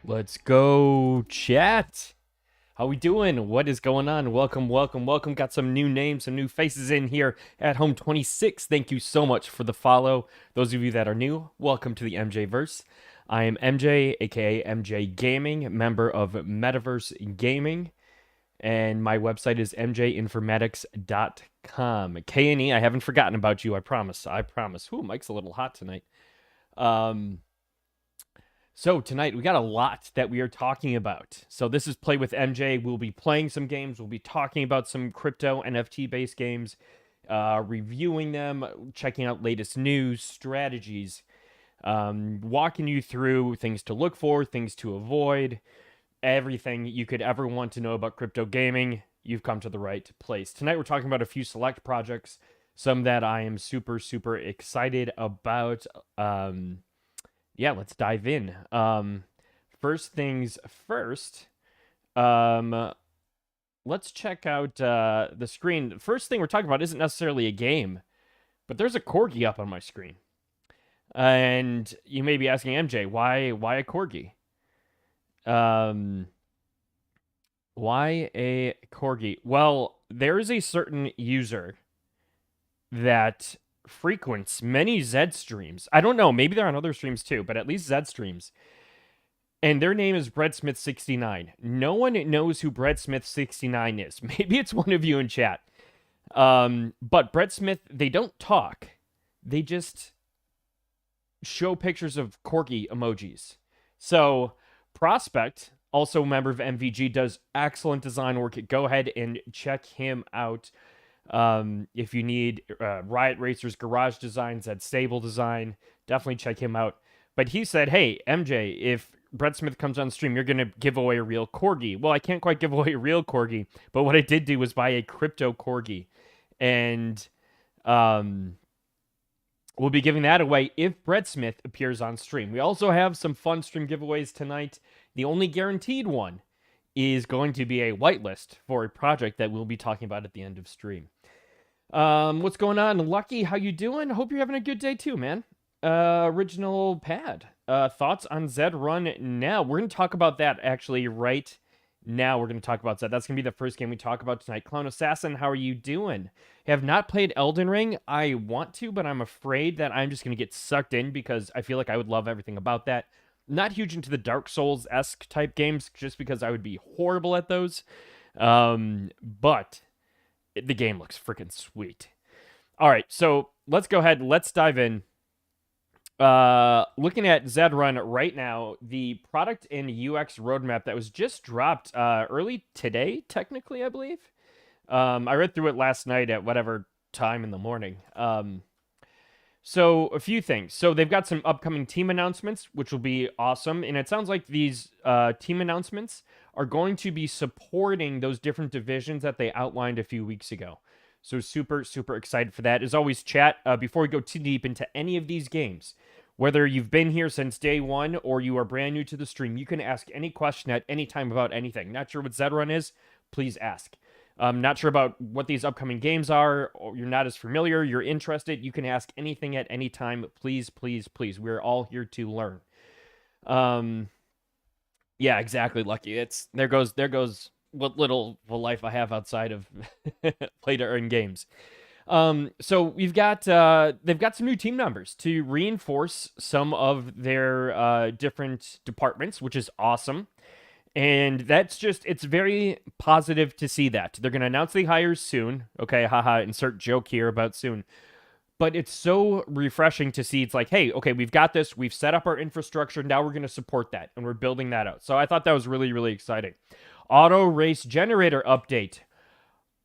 Let's go chat. How we doing? What is going on? Welcome. Got some new names, some new faces in here at Home 26. Thank you so much for the follow. Those of you that are new, welcome to the MJ Verse. I am MJ, aka MJ Gaming, member of Metaverse Gaming, and my website is mjinformatics.com. K&E, I haven't forgotten about you. I promise. Ooh, Mike's a little hot tonight. So tonight we got a lot that we are talking about. So this is Play with MJ. We'll be playing some games. We'll be talking about some crypto NFT based games, reviewing them, checking out latest news, strategies, walking you through things to look for, things to avoid, everything you could ever want to know about crypto gaming. You've come to the right place. Tonight we're talking about a few select projects, some that I am super excited about. Yeah, let's dive in. First things first, let's check out the screen. The first thing we're talking about isn't necessarily a game, but there's a corgi up on my screen. And you may be asking, MJ, why a corgi? Why a corgi? Well, there is a certain user that frequents many Zed streams. I don't know, maybe they're on other streams too, but at least Zed streams. And their name is BreadSmith69. No one knows who BreadSmith69 is. Maybe it's one of you in chat. But Brett Smith, they don't talk. They just show pictures of corgi emojis. So Prospect, also a member of MVG, does excellent design work. Go ahead and check him out. If you need Riot Racers garage designs, that stable design, definitely check him out. But he said, hey, MJ, if Brett Smith comes on stream, you're going to give away a real corgi. Well, I can't quite give away a real corgi, but what I did do was buy a crypto corgi. And we'll be giving that away if Brett Smith appears on stream. We also have some fun stream giveaways tonight. The only guaranteed one is going to be a whitelist for a project that we'll be talking about at the end of stream. What's going on, Lucky? How you doing? Hope you're having a good day too, man. Original Pad. Thoughts on Zed Run now? We're going to talk about that actually right now. We're going to talk about Zed. That's going to be the first game we talk about tonight. Clown Assassin, how are you doing? Have not played Elden Ring. I want to, but I'm afraid that I'm just going to get sucked in because I feel like I would love everything about that. Not huge into the Dark Souls-esque type games just because I would be horrible at those. But the game looks freaking sweet. All right, so let's go ahead. Let's dive in. Looking at Zed Run right now, the product and UX roadmap that was just dropped early today, technically, I believe. I read through it last night at whatever time in the morning. So a few things. So they've got some upcoming team announcements, which will be awesome. And it sounds like these team announcements are going to be supporting those different divisions that they outlined a few weeks ago. So super excited for that. As always, chat, before we go too deep into any of these games, whether you've been here since day one or you are brand new to the stream, you can ask any question at any time about anything. Not sure what Zed Run is? Please ask. Not sure about what these upcoming games are, or you're not as familiar, you're interested, you can ask anything at any time. Please. We're all here to learn. Yeah, exactly, Lucky. There goes what little life I have outside of play to earn games. So we've got they've got some new team numbers to reinforce some of their different departments, which is awesome. And it's very positive to see that. They're going to announce the hires soon. Okay, haha, insert joke here about soon. But it's so refreshing to see. It's like, hey, okay, we've got this. We've set up our infrastructure. Now we're going to support that. And we're building that out. So I thought that was really exciting. Auto race generator update.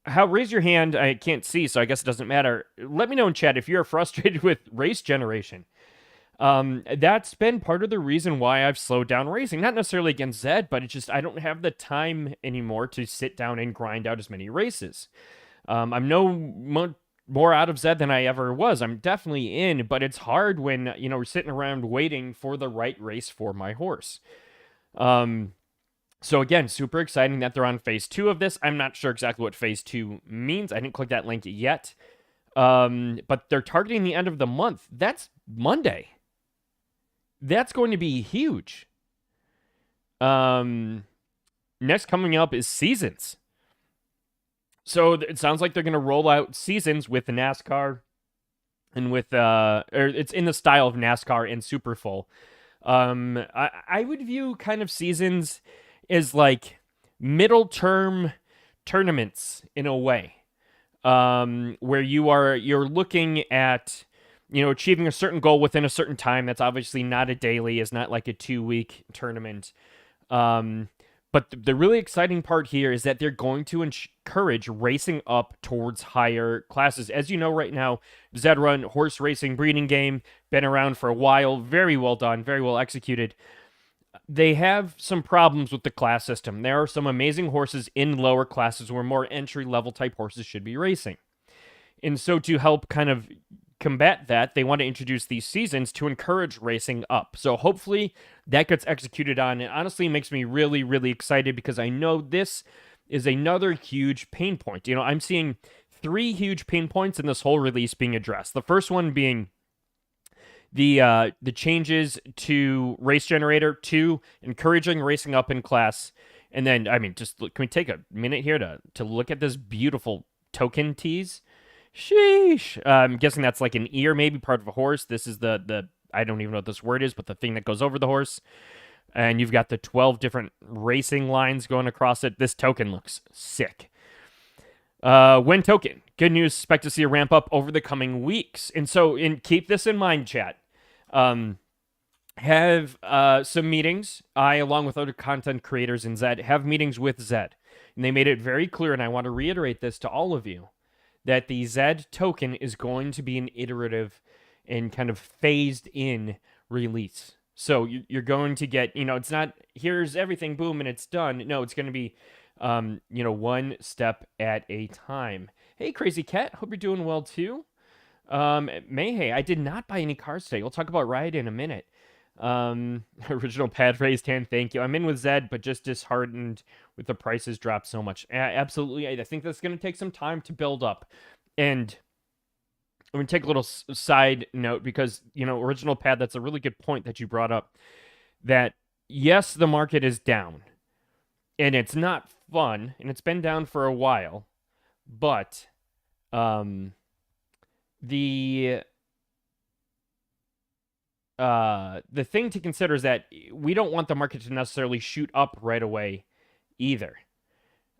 Raise your hand. I can't see, so I guess it doesn't matter. Let me know in chat if you're frustrated with race generation. That's been part of the reason why I've slowed down racing. Not necessarily against Zed, but it's just I don't have the time anymore to sit down and grind out as many races. I'm more out of Zed than I ever was. I'm definitely in, but it's hard when, we're sitting around waiting for the right race for my horse. So again, super exciting that they're on phase 2 of this. I'm not sure exactly what phase 2 means. I didn't click that link yet. But they're targeting the end of the month. That's Monday. That's going to be huge. Next coming up is seasons. So it sounds like they're going to roll out seasons with the NASCAR and with or it's in the style of NASCAR and Super Full. I would view kind of seasons as like middle term tournaments in a way, where you're looking at achieving a certain goal within a certain time. That's obviously not a daily, is not like a 2 week tournament. Um, but the really exciting part here is that they're going to encourage racing up towards higher classes. As you know, right now, Zed Run horse racing breeding game been around for a while. Very well done, very well executed. They have some problems with the class system. There are some amazing horses in lower classes where more entry level type horses should be racing. And so to help kind of combat that, they want to introduce these seasons to encourage racing up. So hopefully that gets executed on. It honestly makes me really, really excited because I know this is another huge pain point. I'm seeing 3 huge pain points in this whole release being addressed. The first one being the changes to race generator, 2, encouraging racing up in class, and then just can we take a minute here to look at this beautiful token tease? Sheesh. I'm guessing that's like an ear, maybe part of a horse. This is the I don't even know what this word is, but the thing that goes over the horse. And you've got the 12 different racing lines going across it. This token looks sick. When token. Good news, expect to see a ramp up over the coming weeks. And so keep this in mind, chat. Have some meetings. I, along with other content creators in Zed, have meetings with Zed. And they made it very clear, and I want to reiterate this to all of you, that the Zed token is going to be an iterative and kind of phased in release. So you're going to get, it's not, here's everything, boom, and it's done. No, it's going to be, one step at a time. Hey, Crazy Cat, hope you're doing well too. Mayhay, I did not buy any cars today. We'll talk about Riot in a minute. Original pad raised hand, thank you. I'm in with Zed, but just disheartened with the prices dropped so much. Absolutely, I think that's going to take some time to build up. And I'm going to take a little side note because, original pad, that's a really good point that you brought up. That, yes, the market is down. And it's not fun, and it's been down for a while. But, the thing to consider is that we don't want the market to necessarily shoot up right away either.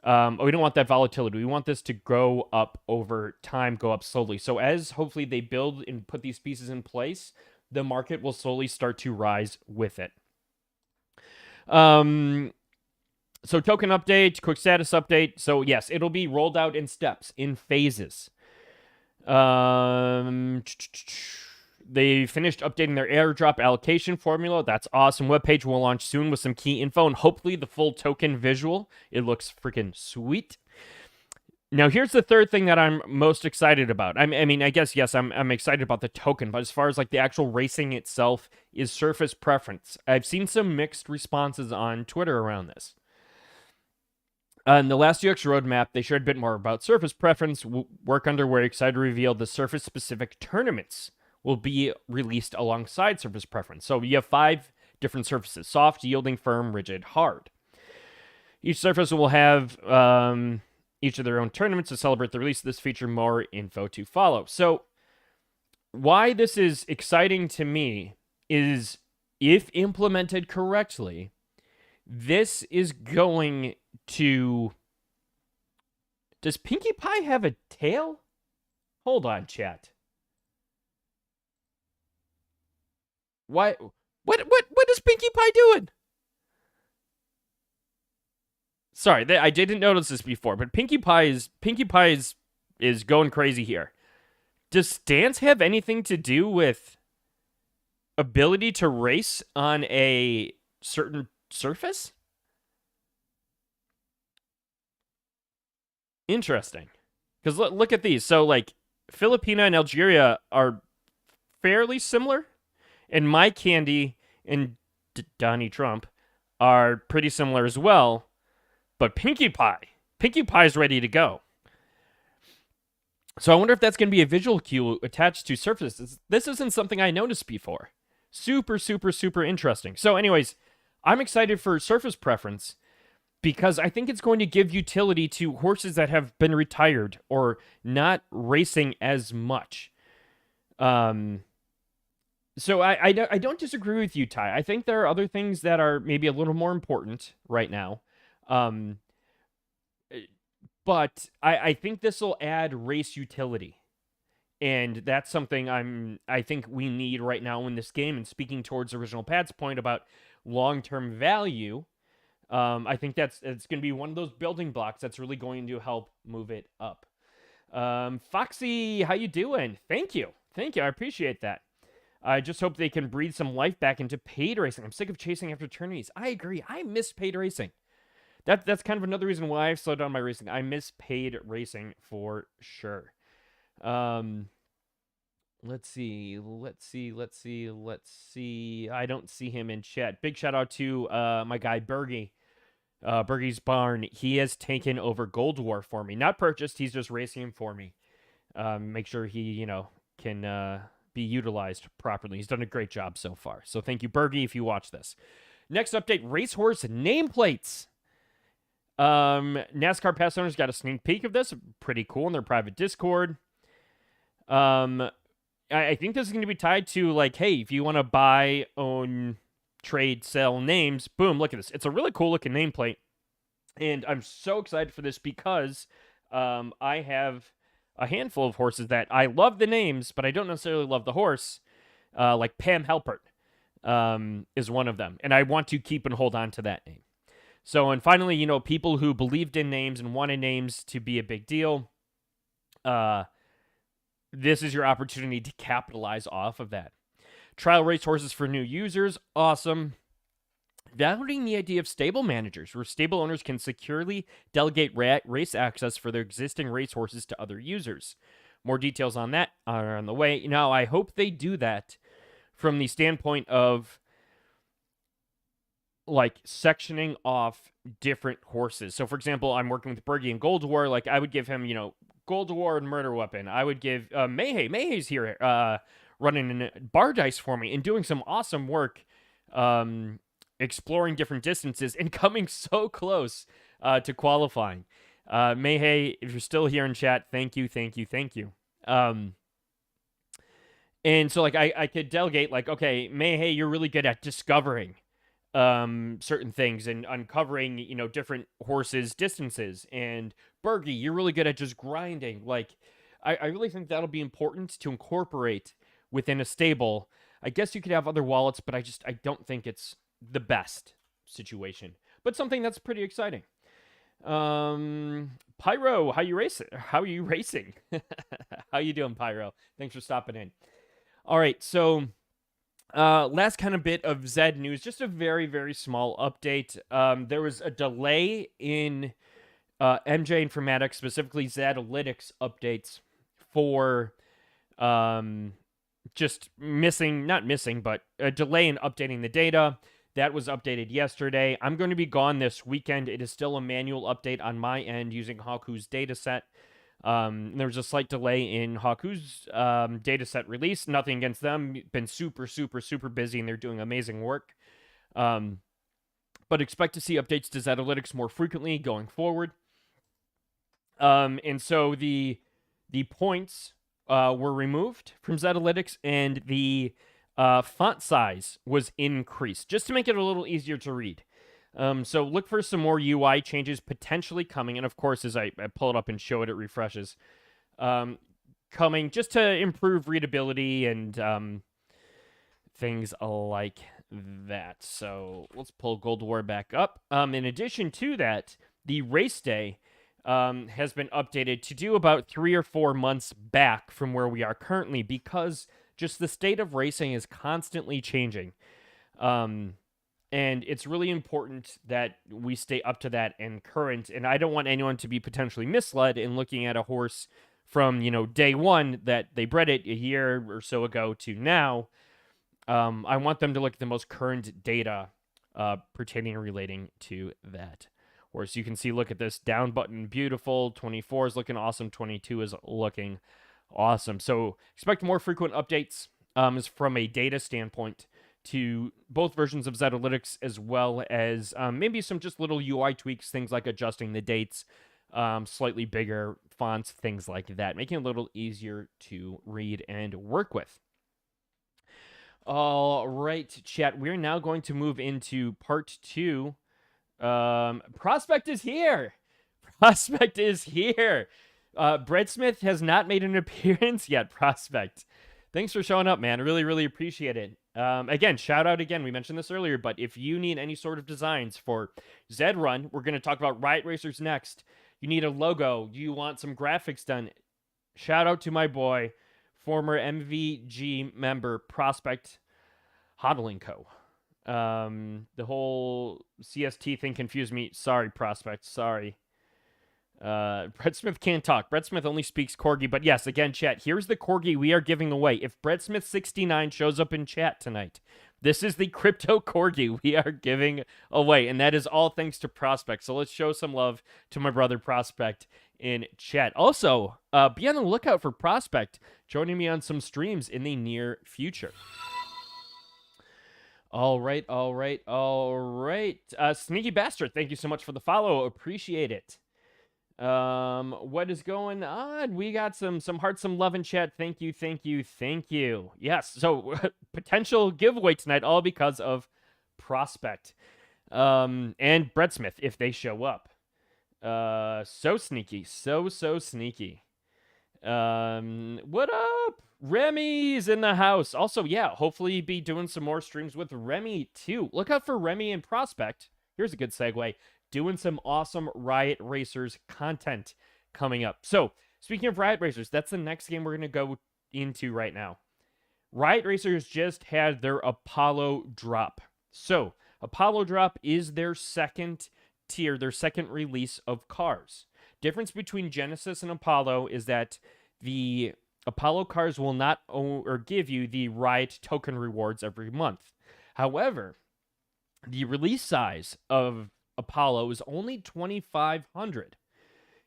We don't want that volatility. We want this to go up over time, go up slowly. So as hopefully they build and put these pieces in place, the market will slowly start to rise with it. So token update, quick status update. So yes, it'll be rolled out in steps, in phases. They finished updating their airdrop allocation formula. That's awesome. Webpage will launch soon with some key info and hopefully the full token visual. It looks freaking sweet. Now, here's the third thing that I'm most excited about. I guess, yes, I'm excited about the token, but as far as like the actual racing itself is surface preference. I've seen some mixed responses on Twitter around this. In the last UX roadmap, they shared a bit more about surface preference. Work underway, excited to reveal the surface-specific tournaments will be released alongside surface preference. So you have 5 different surfaces: soft, yielding, firm, rigid, hard. Each surface will have each of their own tournaments to celebrate the release of this feature. More info to follow. So why this is exciting to me is, if implemented correctly, this is going to... Does Pinkie Pie have a tail? Hold on, chat. Why? What is Pinkie Pie doing? Sorry, I didn't notice this before, but Pinkie Pie is going crazy here. Does stance have anything to do with ability to race on a certain surface? Interesting. Because look at these. So, like, Filipina and Algeria are fairly similar. And My Candy and Donnie Trump are pretty similar as well. But Pinkie Pie's ready to go. So I wonder if that's going to be a visual cue attached to surfaces. This isn't something I noticed before. Super, super, super interesting. So anyways, I'm excited for surface preference because I think it's going to give utility to horses that have been retired or not racing as much. Um, so I don't disagree with you, Ty. I think there are other things that are maybe a little more important right now. Um, but I think this will add race utility. And that's something I think we need right now in this game. And speaking towards original Pat's point about long-term value, I think it's going to be one of those building blocks that's really going to help move it up. Foxy, how you doing? Thank you. I appreciate that. I just hope they can breathe some life back into paid racing. I'm sick of chasing after tourneys. I agree. I miss paid racing. That's kind of another reason why I've slowed down my racing. I miss paid racing for sure. Let's see. I don't see him in chat. Big shout out to my guy Bergie. Bergie's Barn. He has taken over Gold War for me. Not purchased. He's just racing him for me. Make sure he, can be utilized properly. He's done a great job so far. So thank you, Bergie, if you watch this. Next update: racehorse nameplates. NASCAR Pass owners got a sneak peek of this. Pretty cool in their private Discord. I think this is going to be tied to, like, hey, if you want to buy, own, trade, sell names, boom, look at this. It's a really cool looking nameplate. And I'm so excited for this because I have a handful of horses that I love the names, but I don't necessarily love the horse. Like Pam Halpert is one of them. And I want to keep and hold on to that name. So, and finally, people who believed in names and wanted names to be a big deal, this is your opportunity to capitalize off of that. Trial race horses for new users, awesome. Validating the idea of stable managers, where stable owners can securely delegate race access for their existing racehorses to other users. More details on that are on the way. Now, I hope they do that from the standpoint of, like, sectioning off different horses. So, for example, I'm working with Bergie in Gold War. Like, I would give him, Gold War and Murder Weapon. I would give Mayhay. Mayhay's here running in bar dice for me and doing some awesome work, exploring different distances and coming so close to qualifying. Mayhay, if you're still here in chat, thank you. And so, like, I could delegate, like, okay, Mayhay, you're really good at discovering certain things and uncovering, different horses' distances. And Bergie, you're really good at just grinding. Like, I really think that'll be important to incorporate within a stable. I guess you could have other wallets, but I don't think it's the best situation. But something that's pretty exciting. Pyro, how you racing? How you doing, Pyro? Thanks for stopping in. All right, so last kind of bit of Zed news, just a very, very small update. There was a delay in MJ Informatics, specifically Zadalytics updates for just not missing, but a delay in updating the data. That was updated yesterday. I'm going to be gone this weekend. It is still a manual update on my end using Haku's dataset. There was a slight delay in Haku's dataset release. Nothing against them. Been super, super, super busy, and they're doing amazing work. But expect to see updates to Zadalytics more frequently going forward. And so the points were removed from Zadalytics, and the font size was increased, just to make it a little easier to read. So look for some more UI changes potentially coming. And of course, as I pull it up and show it, it refreshes. Coming just to improve readability and things like that. So let's pull Gold War back up. In addition to that, the race day has been updated to do about 3 or 4 months back from where we are currently, because just the state of racing is constantly changing. And it's really important that we stay up to that and current. And I don't want anyone to be potentially misled in looking at a horse from, day one that they bred it a year or so ago to now. I want them to look at the most current data pertaining and relating to that horse. You can see, look at this down button, beautiful. 24 is looking awesome. 22 is looking awesome. So expect more frequent updates is from a data standpoint to both versions of Zetalytics, as well as maybe some just little UI tweaks, things like adjusting the dates, slightly bigger fonts, things like that, making it a little easier to read and work with. All right, chat. We're now going to move into part 2. Prospect is here. Prospect is here. Brett Smith has not made an appearance yet. Prospect, thanks for showing up, man. I really, really appreciate it. Again, shout out again. We mentioned this earlier, but if you need any sort of designs for Zed Run, we're going to talk about Riot Racers next. You need a logo. You want some graphics done. Shout out to my boy, former MVG member, Prospect Hodling Co. The whole CST thing confused me. Sorry, Prospect. Sorry. Brett Smith can't talk. Brett Smith only speaks Corgi. But yes, again, chat, here's the Corgi we are giving away. If Brett Smith 69 shows up in chat tonight, this is the crypto Corgi we are giving away. And that is all thanks to Prospect. So let's show some love to my brother Prospect in chat. Also, be on the lookout for Prospect joining me on some streams in the near future. All right. Sneaky Bastard, thank you so much for the follow. Appreciate it. What is going on? We got some hearts, some love in chat. Thank you. Yes, so potential giveaway tonight, all because of Prospect. And Brett Smith, if they show up. So sneaky. So sneaky. What up? Remy's in the house. Also, yeah, hopefully be doing some more streams with Remy too. Look out for Remy and Prospect. Here's a good segue. Doing some awesome Riot Racers content coming up. So, speaking of Riot Racers, that's the next game we're going to go into right now. Riot Racers just had their Apollo drop. So, Apollo drop is their second tier, their second release of cars. Difference between Genesis and Apollo is that the Apollo cars will not or give you the Riot token rewards every month. However, the release size of Apollo is only 2,500,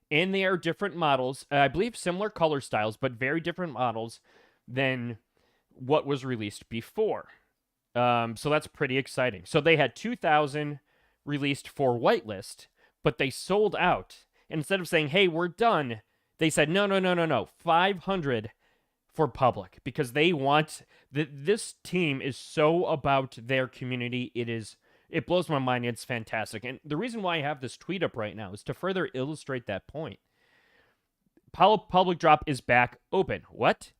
and they are different models. I believe similar color styles, but very different models than what was released before. So that's pretty exciting. So they had 2,000 released for whitelist, but they sold out. And instead of saying, "Hey, we're done," they said, "No, 500 for public," because they want this team is so about their community. It blows my mind. It's fantastic. And the reason why I have this tweet up right now is to further illustrate that point. Public drop is back open. What?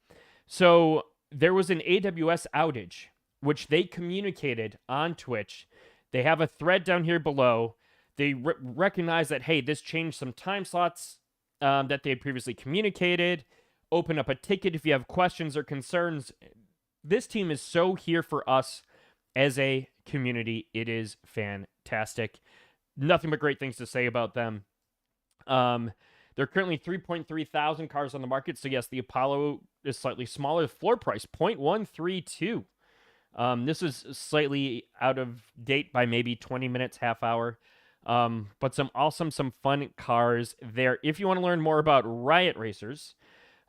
So there was an AWS outage, which they communicated on Twitch. They have a thread down here below. They recognize that, hey, this changed some time slots that they had previously communicated. Open up a ticket if you have questions or concerns. This team is so here for us as a community. It is fantastic. Nothing but great things to say about them. There are currently 3.3 thousand cars on the market. So yes, the Apollo is slightly smaller. Floor price 0.132. This is slightly out of date by maybe 20 minutes, half hour. But some awesome, some fun cars there. If you want to learn more about Riot Racers,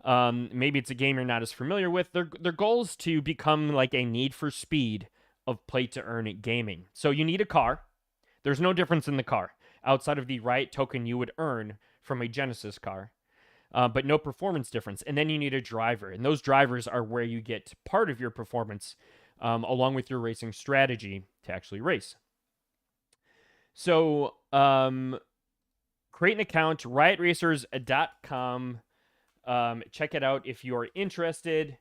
maybe it's a game you're not as familiar with. Their goal is to become like a Need for Speed of play-to-earn gaming. So you need a car. There's no difference in the car outside of the Riot token you would earn from a Genesis car, but no performance difference. And then you need a driver, and those drivers are where you get part of your performance along with your racing strategy to actually race. So create an account, riotracers.com. Check it out if you're interested.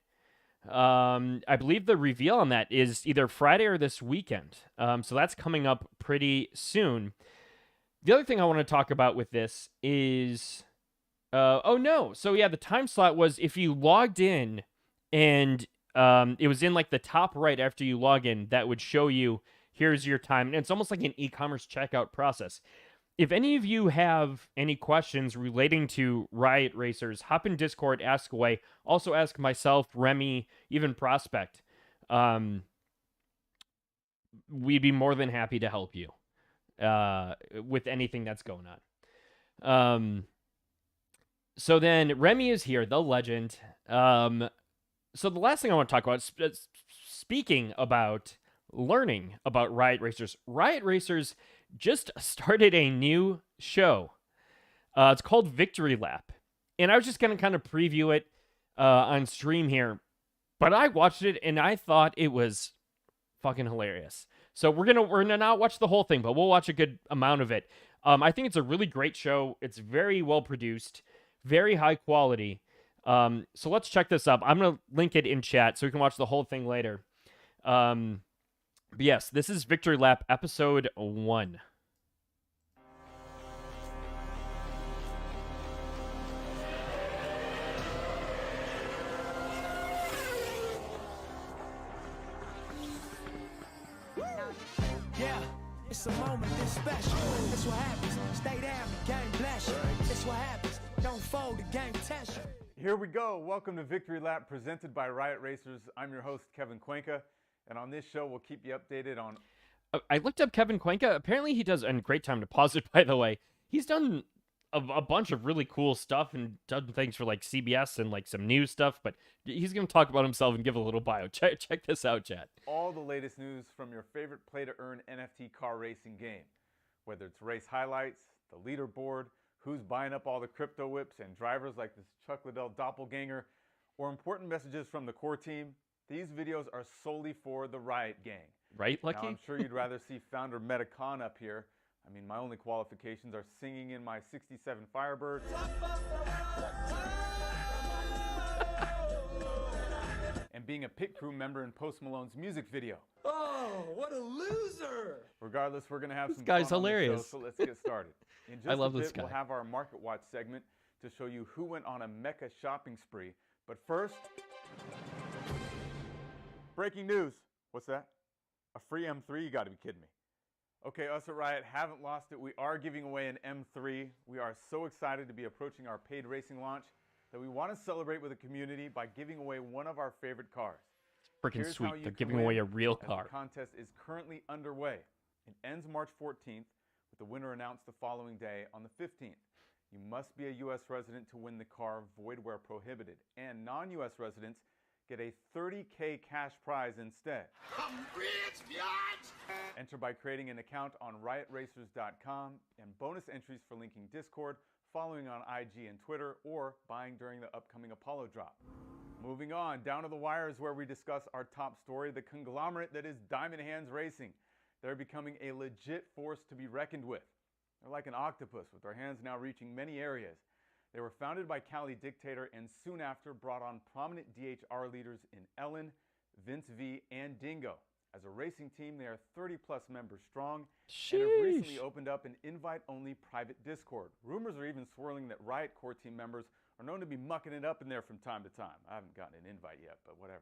I believe the reveal on that is either Friday or this weekend. So that's coming up pretty soon. The other thing I want to talk about with this is, So yeah, the time slot was if you logged in and it was in like the top right after you log in, that would show you, here's your time. And it's almost like an e-commerce checkout process. If any of you have any questions relating to Riot Racers, hop in Discord, ask away. Also ask myself, Remy, even Prospect. We'd be more than happy to help you with anything that's going on. So then Remy is here, the legend. So the last thing I want to talk about, speaking about learning about Riot Racers. Riot Racers just started a new show. It's called Victory Lap. And I was just going to kind of preview it on stream here. But I watched it and I thought it was fucking hilarious. So we're gonna not watch the whole thing, but we'll watch a good amount of it. I think it's a really great show. It's very well produced, very high quality. So let's check this up. I'm gonna link it in chat so we can watch the whole thing later. But yes, this is Victory Lap episode 1. It's a moment this special. That's what happens. Stay down, the game bless you. That's what happens. Don't fold, the game test you. Here we go. Welcome to Victory Lap, presented by Riot Racers. I'm your host, Kevin Cuenca, and on this show, we'll keep you updated on... I looked up Kevin Cuenca. Apparently, he does, and great time to pause it, by the way. He's done a bunch of really cool stuff and done things for, like, CBS and, like, some news stuff, but he's going to talk about himself and give a little bio. Check this out, chat. All the latest news from your favorite play-to-earn NFT car racing game. Whether it's race highlights, the leaderboard, who's buying up all the crypto whips, and drivers like this Chuck Liddell doppelganger, or important messages from the core team, these videos are solely for the Riot gang. Right, Lucky? Now, I'm sure you'd rather see founder Metacon up here. I mean, my only qualifications are singing in my 67 Firebird. And being a pit crew member in Post Malone's music video. Oh, what a loser! Regardless, we're going to have some guy's fun on the hilarious. show, so let's get started. In just I love a bit, this guy. We'll have our Market Watch segment to show you who went on a Mecca shopping spree. But first, breaking news. What's that? A free M3? You got to be kidding me. Okay, us at Riot haven't lost it. We are giving away an M3. We are so excited to be approaching our paid racing launch that we want to celebrate with the community by giving away one of our favorite cars. Freaking Here's how sweet. you They're can giving away win, a real as car. The contest is currently underway. It ends March 14th, with the winner announced the following day on the 15th. You must be a U.S. resident to win the car, void where prohibited. And non-U.S. residents get a $30K cash prize instead. I'm rich, biatch! Enter by creating an account on riotracers.com and bonus entries for linking Discord, following on IG and Twitter, or buying during the upcoming Apollo drop. Moving on, down to the wire is where we discuss our top story, the conglomerate that is Diamond Hands Racing. They're becoming a legit force to be reckoned with. They're like an octopus, with their hands now reaching many areas. They were founded by Cali Dictator and soon after brought on prominent DHR leaders in Ellen, Vince V, and Dingo. As a racing team, they are 30-plus members strong and have recently opened up an invite-only private Discord. Rumors are even swirling that Riot core team members are known to be mucking it up in there from time to time. I haven't gotten an invite yet, but whatever.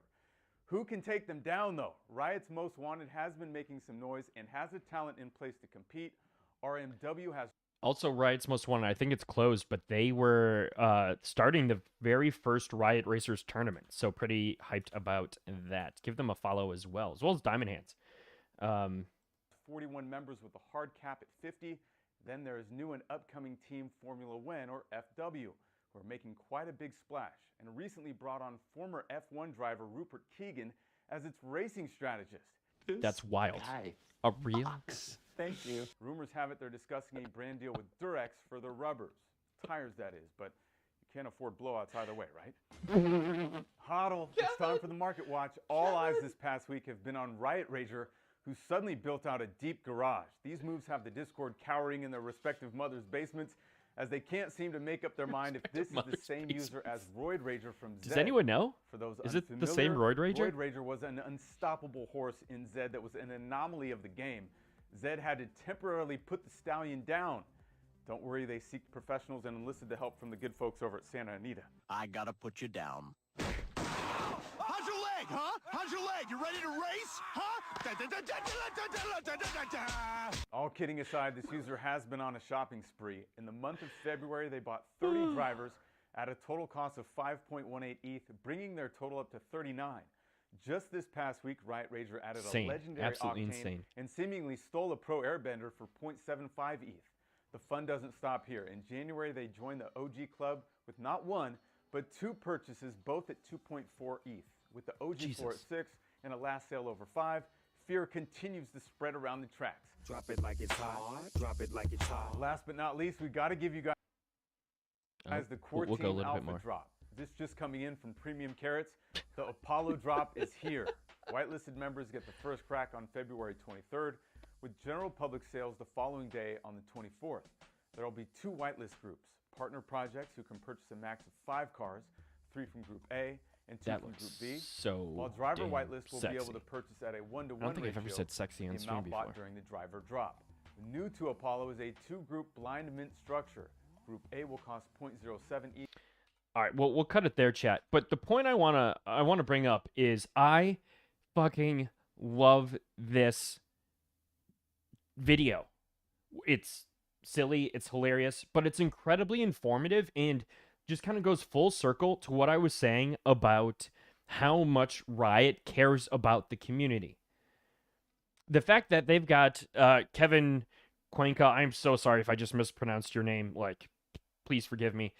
Who can take them down, though? Riot's Most Wanted has been making some noise and has the talent in place to compete. RMW has... Also, Riot's Most Wanted, I think it's closed, but they were starting the very first Riot Racers tournament. So pretty hyped about that. Give them a follow as well as Diamond Hands. 41 members with a hard cap at 50. Then there's new and upcoming team Formula One, or FW, who are making quite a big splash and recently brought on former F1 driver Rupert Keegan as its racing strategist. That's wild. A real... Thank you. Rumors have it they're discussing a brand deal with Durex for their rubbers. Tires, that is, but you can't afford blowouts either way, right? Hodl, it's time for the Market Watch. All eyes this past week have been on Riot Rager, who suddenly built out a deep garage. These moves have the Discord cowering in their respective mothers' basements, as they can't seem to make up their mind if this is the same user as Roid Rager from Zed. Does anyone know? For those Is it the same Roid Rager? Roid Rager was an unstoppable horse in Zed that was an anomaly of the game. Zed had to temporarily put the stallion down. Don't worry, they seek professionals and enlisted the help from the good folks over at Santa Anita. I gotta put you down. How's your leg, huh? How's your leg? You ready to race? Huh? All kidding aside, this user has been on a shopping spree. In the month of February, they bought 30 drivers at a total cost of 5.18 ETH, bringing their total up to 39. Just this past week, Riot Rager added a legendary Octane and seemingly stole a Pro Airbender for 0.75 ETH. The fun doesn't stop here. In January, they joined the OG Club with not one, but two purchases, both at 2.4 ETH. With the OG floor at 6 and a last sale over 5, fear continues to spread around the tracks. Drop it like it's hot. Drop it like it's hot. Last but not least, we got to give you guys the Core we'll go a Team little bit Alpha more. drop. This just coming in from Premium Carrots. The Apollo drop is here. Whitelisted members get the first crack on February 23rd, with general public sales the following day on the 24th. There will be 2 whitelist groups, partner projects who can purchase a max of 5 cars, 3 from Group A and 2 That from Group looks B. so While driver damn whitelist will sexy. be able to purchase at a 1-to-1 ratio. I don't think I've ever said sexy on the stream amount before. bought during the driver drop. New to Apollo is a 2-group blind mint structure. Group A will cost 0.07 each. All right, well, we'll cut it there, chat. But the point I wanna bring up is I fucking love this video. It's silly, it's hilarious, but it's incredibly informative and just kind of goes full circle to what I was saying about how much Riot cares about the community. The fact that they've got Kevin Cuenca, I'm so sorry if I just mispronounced your name, like, please forgive me,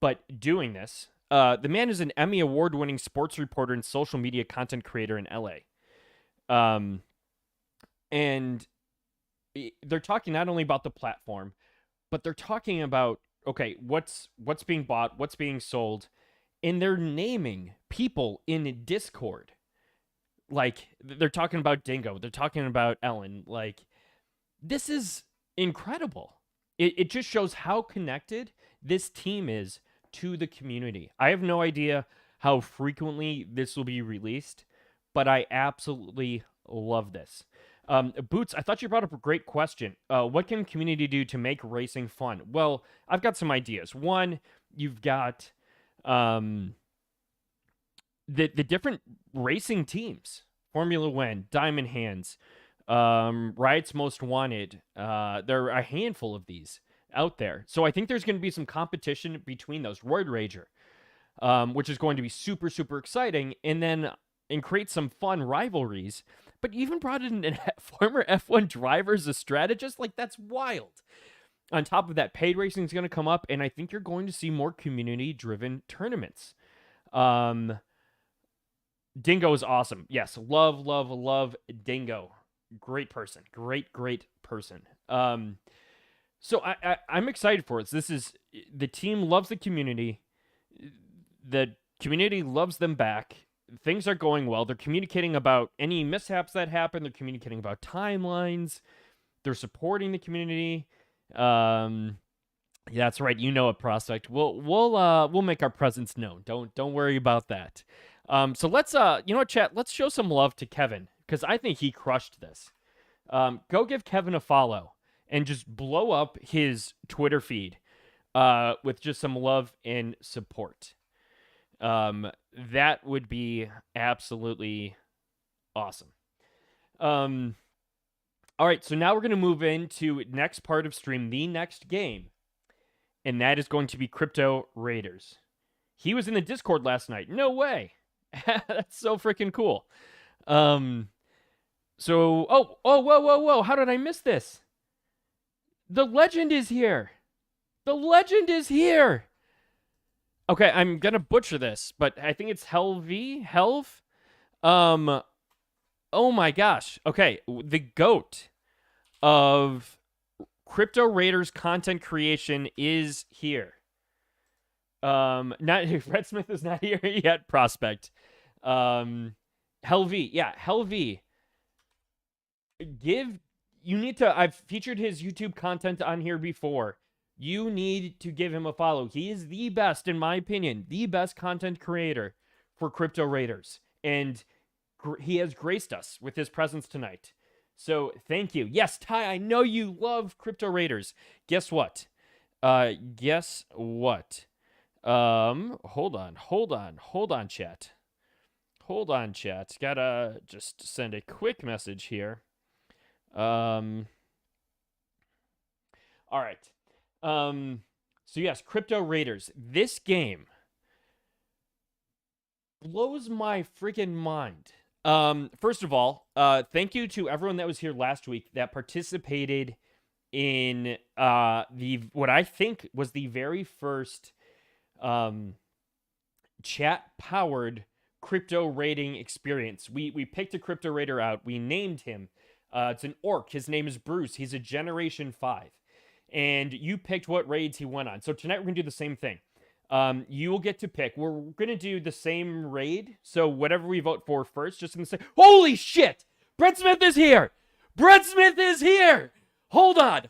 but doing this, the man is an Emmy award-winning sports reporter and social media content creator in LA. And they're talking not only about the platform, but they're talking about, okay, what's being bought, what's being sold, and they're naming people in Discord. Like, they're talking about Dingo, they're talking about Ellen. Like, this is incredible. It just shows how connected this team is to the community. I have no idea how frequently this will be released, but I absolutely love this. Boots, I thought you brought up a great question. What can community do to make racing fun? Well, I've got some ideas. One, you've got the different racing teams. Formula One, Diamond Hands, Riot's Most Wanted. There are a handful of these out there. So I think there's going to be some competition between those. Roid Rager, which is going to be super, super exciting, and create some fun rivalries. But you even brought in a former F1 driver as a strategist. Like, that's wild. On top of that, paid racing is going to come up, and I think you're going to see more community-driven tournaments. Dingo is awesome. Yes, love, love, love Dingo. Great person. Great, great person. So I'm excited for it. This is, the team loves the community. The community loves them back. Things are going well. They're communicating about any mishaps that happen. They're communicating about timelines. They're supporting the community. Yeah, that's right. You know a prospect. We'll make our presence known. Don't worry about that. So let's you know what, chat? Let's show some love to Kevin, because I think he crushed this. Go give Kevin a follow and just blow up his Twitter feed with just some love and support. That would be absolutely awesome. All right, so now we're going to move into next part of stream, the next game, and that is going to be Crypto Raiders. He was in the Discord last night. No way. That's so freaking cool. So, whoa. How did I miss this? The legend is here. The legend is here. Okay, I'm going to butcher this, but I think it's Helv. Oh my gosh. Okay, the GOAT of Crypto Raiders content creation is here. Not Red Smith is not here yet, prospect. Helv, yeah, Helv. I've featured his YouTube content on here before. You need to give him a follow. He is the best, in my opinion, the best content creator for Crypto Raiders. And he has graced us with his presence tonight. So thank you. Yes, Ty, I know you love Crypto Raiders. Guess what? Hold on, chat. Gotta just send a quick message here. All right. So yes, Crypto Raiders. This game blows my freaking mind. First of all, thank you to everyone that was here last week that participated in what I think was the very first chat-powered crypto rating experience. We picked a crypto raider out. We named him. It's an orc. His name is Bruce. He's a Generation 5. And you picked what raids he went on. So tonight we're going to do the same thing. You will get to pick. We're going to do the same raid. So whatever we vote for first, just going to say, holy shit! Brett Smith is here! Brett Smith is here! Hold on.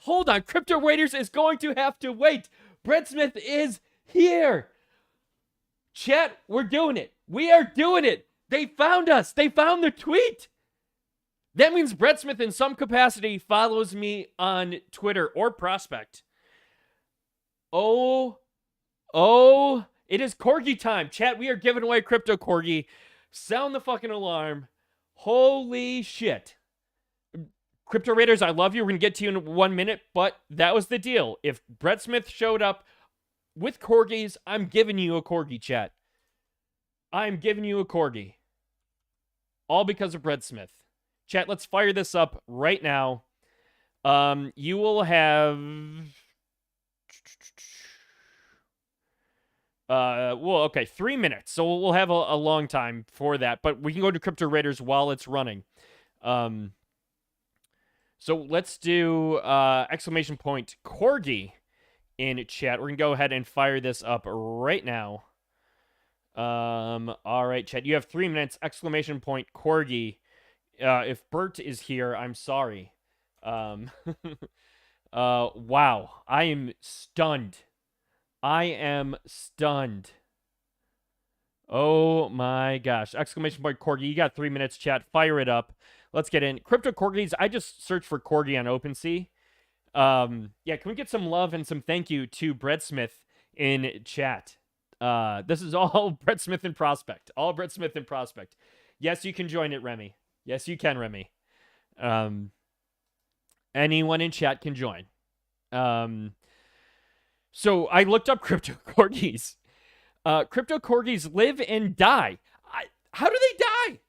Crypto Raiders is going to have to wait. Brett Smith is here. Chat, we're doing it. We are doing it. They found us. They found the tweet. That means Brett Smith in some capacity follows me on Twitter or Prospect. Oh, it is Corgi time. Chat, we are giving away Crypto Corgi. Sound the fucking alarm. Holy shit. Crypto Raiders, I love you. We're going to get to you in 1 minute, but that was the deal. If Brett Smith showed up with Corgis, I'm giving you a Corgi, chat. I'm giving you a Corgi. All because of Brett Smith. Chat, let's fire this up right now. You will have... well, okay, 3 minutes. So we'll have a long time for that, but we can go to Crypto Raiders while it's running. So let's do exclamation point Corgi in chat. We're gonna go ahead and fire this up right now. All right, chat. You have 3 minutes. Exclamation point Corgi. If Bert is here, I'm sorry. Wow. I am stunned. Oh my gosh. Exclamation point Corgi. You got 3 minutes, chat. Fire it up. Let's get in. Crypto Corgis. I just searched for Corgi on OpenSea. Yeah, can we get some love and some thank you to Brett Smith in chat? This is all Brett Smith in Prospect. All Brett Smith in Prospect. Yes, you can join it, Remy. Yes, you can, Remy. Anyone in chat can join. So I looked up Crypto Corgis. Crypto Corgis live and die. How do they die?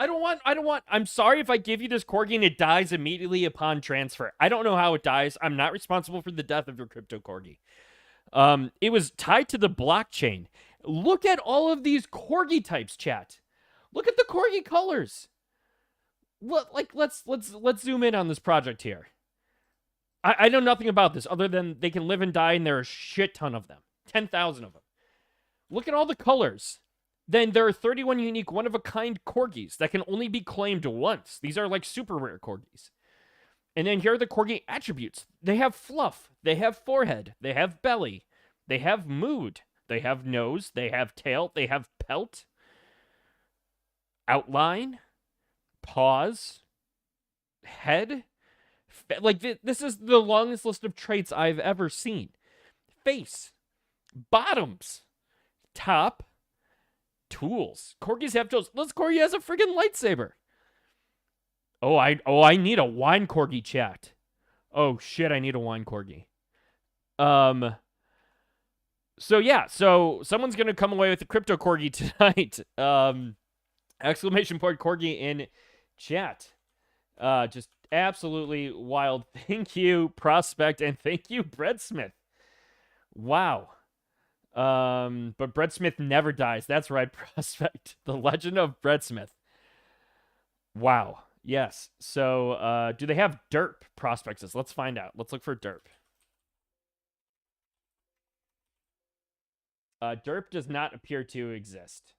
I'm sorry if I give you this Corgi and it dies immediately upon transfer. I don't know how it dies. I'm not responsible for the death of your Crypto Corgi. It was tied to the blockchain. Look at all of these Corgi types, chat. Look at the Corgi colors. Let's zoom in on this project here. I know nothing about this other than they can live and die, and there are a shit ton of them. 10,000 of them. Look at all the colors. Then there are 31 unique one-of-a-kind Corgis that can only be claimed once. These are like super rare Corgis. And then here are the Corgi attributes. They have fluff. They have forehead. They have belly. They have mood. They have nose. They have tail. They have pelt. Outline. Paws. Head. Like, this is the longest list of traits I've ever seen. Face. Bottoms. Top. Tools. Corgis have tools. This Corgi has a friggin' lightsaber. Oh, I need a wine Corgi, chat. Oh, shit, I need a wine Corgi. So, yeah. So, someone's going to come away with a Crypto Corgi tonight. Exclamation point Corgi in chat. Just absolutely wild. Thank you, Prospect, and thank you, Brett Smith. Wow. But Brett Smith never dies. That's right, Prospect. The legend of Brett Smith. Wow. Yes. So, do they have derp prospectus? Let's find out. Let's look for derp. Derp does not appear to exist.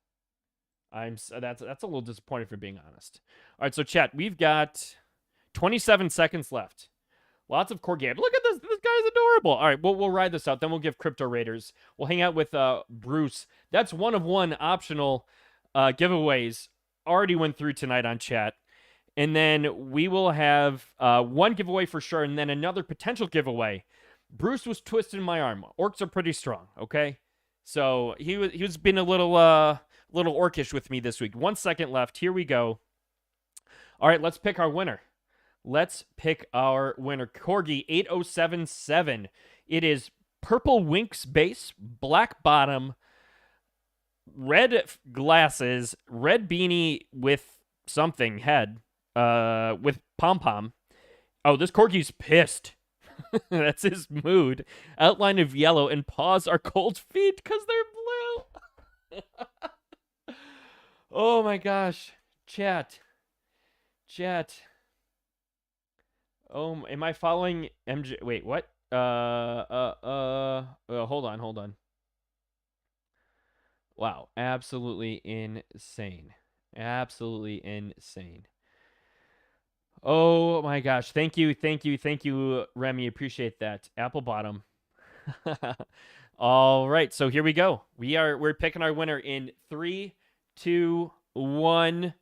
That's a little disappointing, for being honest. All right, so chat, we've got 27 seconds left. Lots of Corgi. Look at this. This guy's adorable. All right, we'll ride this out. Then we'll give Crypto Raiders. We'll hang out with Bruce. That's one of one optional giveaways. Already went through tonight on chat. And then we will have one giveaway for sure, and then another potential giveaway. Bruce was twisting my arm. Orcs are pretty strong, okay? So he was being a little orcish with me this week. 1 second left. Here we go. All right, let's pick our winner. Let's pick our winner. Corgi 8077. It is purple Winx base, black bottom, red glasses, red beanie with something head, with pom-pom. Oh, this Corgi's pissed. That's his mood. Outline of yellow and paws are cold feet because they're blue. Oh my gosh. Chat. Chat. Oh, am I following MJ? Wait, what? Hold on, hold on. Wow, absolutely insane. Absolutely insane. Oh my gosh. Thank you, thank you, thank you, Remy. Appreciate that. Apple bottom. All right, so here we go. We're picking our winner in 3, 2, 1.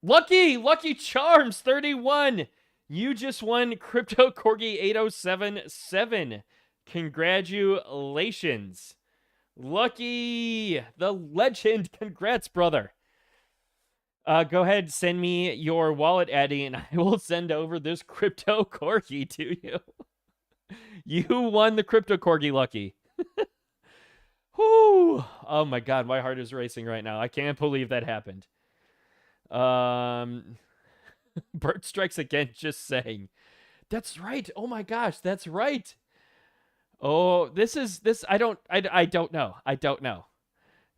Lucky Charms 31. You just won Crypto Corgi 8077. Congratulations. Lucky the legend. Congrats, brother. Go ahead, send me your wallet, Eddie, and I will send over this Crypto Corgi to you. You won the Crypto Corgi, Lucky. Whoo! Oh my god, my heart is racing right now. I can't believe that happened. Bert strikes again, just saying. That's right. Oh my gosh, that's right. Oh, this I don't know. I don't know.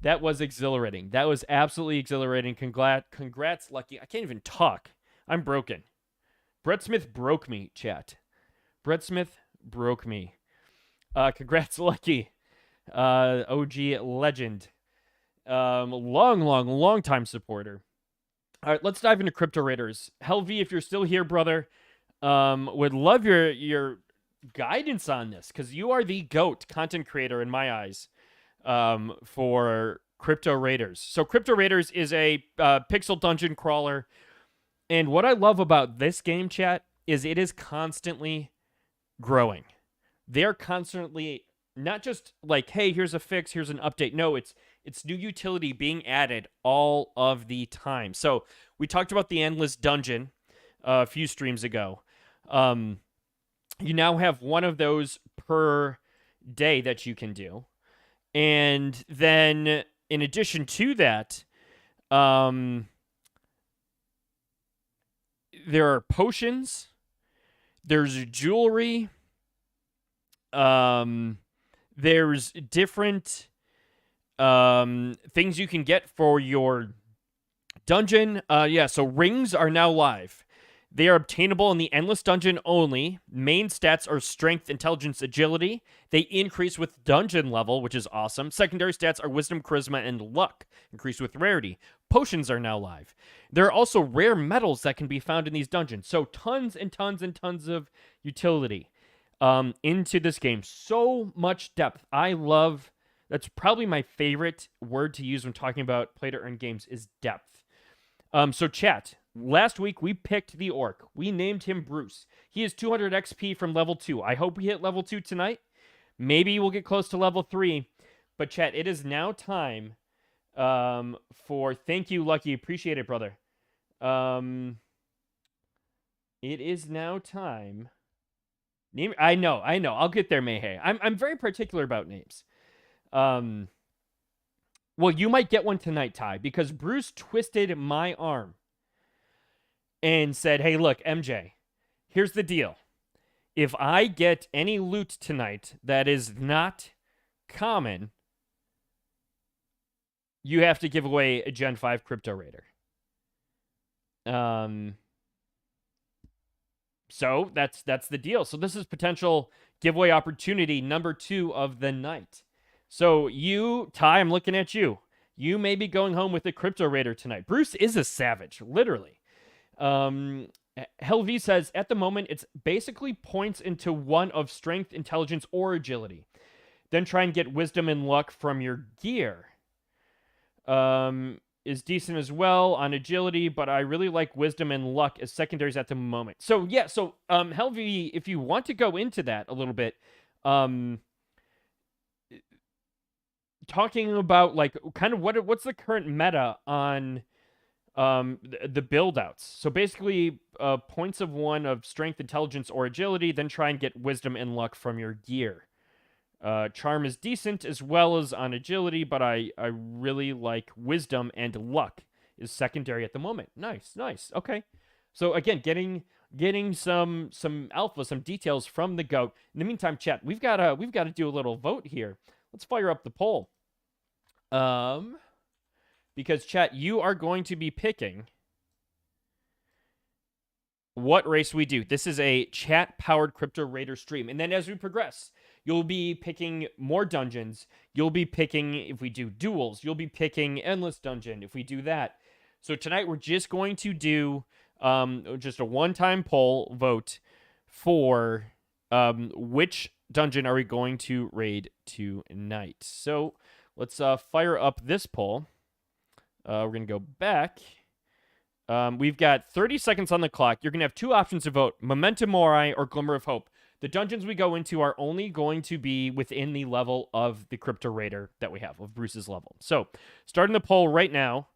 That was exhilarating. That was absolutely exhilarating. Congrats, Lucky. I can't even talk. I'm broken. Brett Smith broke me, chat. Brett Smith broke me. Congrats, Lucky. OG legend. Long time supporter. All right, let's dive into Crypto Raiders. Helvy, if you're still here, brother, would love your guidance on this, because you are the GOAT content creator in my eyes for Crypto Raiders. So Crypto Raiders is a pixel dungeon crawler, and what I love about this game, chat, is it is constantly growing. They're constantly not just like, hey, here's a fix, here's an update. No, it's new utility being added all of the time. So we talked about the endless dungeon a few streams ago. You now have one of those per day that you can do. And then in addition to that, there are potions, there's jewelry, there's different things you can get for your dungeon. So rings are now live. They are obtainable in the Endless Dungeon only. Main stats are Strength, Intelligence, Agility. They increase with dungeon level, which is awesome. Secondary stats are Wisdom, Charisma, and Luck, increase with rarity. Potions are now live. There are also rare metals that can be found in these dungeons. So tons and tons and tons of utility into this game. So much depth. That's probably my favorite word to use when talking about play-to-earn games is depth. So chat, last week we picked the orc. We named him Bruce. He is 200 XP from level 2. I hope we hit level 2 tonight. Maybe we'll get close to level 3. But chat, it is now time for... Thank you, Lucky. Appreciate it, brother. It is now time... I know. I'll get there, Mayhay. I'm very particular about names. Well, you might get one tonight, Ty, because Bruce twisted my arm and said, hey, look, MJ, here's the deal. If I get any loot tonight that is not common, you have to give away a Gen 5 Crypto Raider. So that's the deal. So this is potential giveaway opportunity number 2 of the night. So you, Ty, I'm looking at you. You may be going home with a Crypto Raider tonight. Bruce is a savage, literally. Helvy says, at the moment, it's basically points into one of Strength, Intelligence, or Agility. Then try and get Wisdom and Luck from your gear. Is decent as well on Agility, but I really like Wisdom and Luck as secondaries at the moment. So, yeah, Helvy, if you want to go into that a little bit, talking about like kind of what's the current meta on the build outs. So basically points of one of Strength, Intelligence, or Agility, then try and get Wisdom and Luck from your gear. Charm is decent as well as on Agility, but I really like Wisdom, and Luck is secondary at the moment. Nice. Okay. So again, getting some alpha, some details from the GOAT. In the meantime, chat, we've got to do a little vote here. Let's fire up the poll. because chat, you are going to be picking what race we do. This is a chat-powered Crypto Raider stream. And then as we progress, you'll be picking more dungeons. You'll be picking, if we do duels, you'll be picking Endless Dungeon if we do that. So tonight we're just going to do just a one-time poll vote for which dungeon are we going to raid tonight. So let's fire up this poll. We're going to go back. We've got 30 seconds on the clock. You're going to have two options to vote, Memento Mori or Glimmer of Hope. The dungeons we go into are only going to be within the level of the Crypto Raider that we have, of Bruce's level. So, starting the poll right now.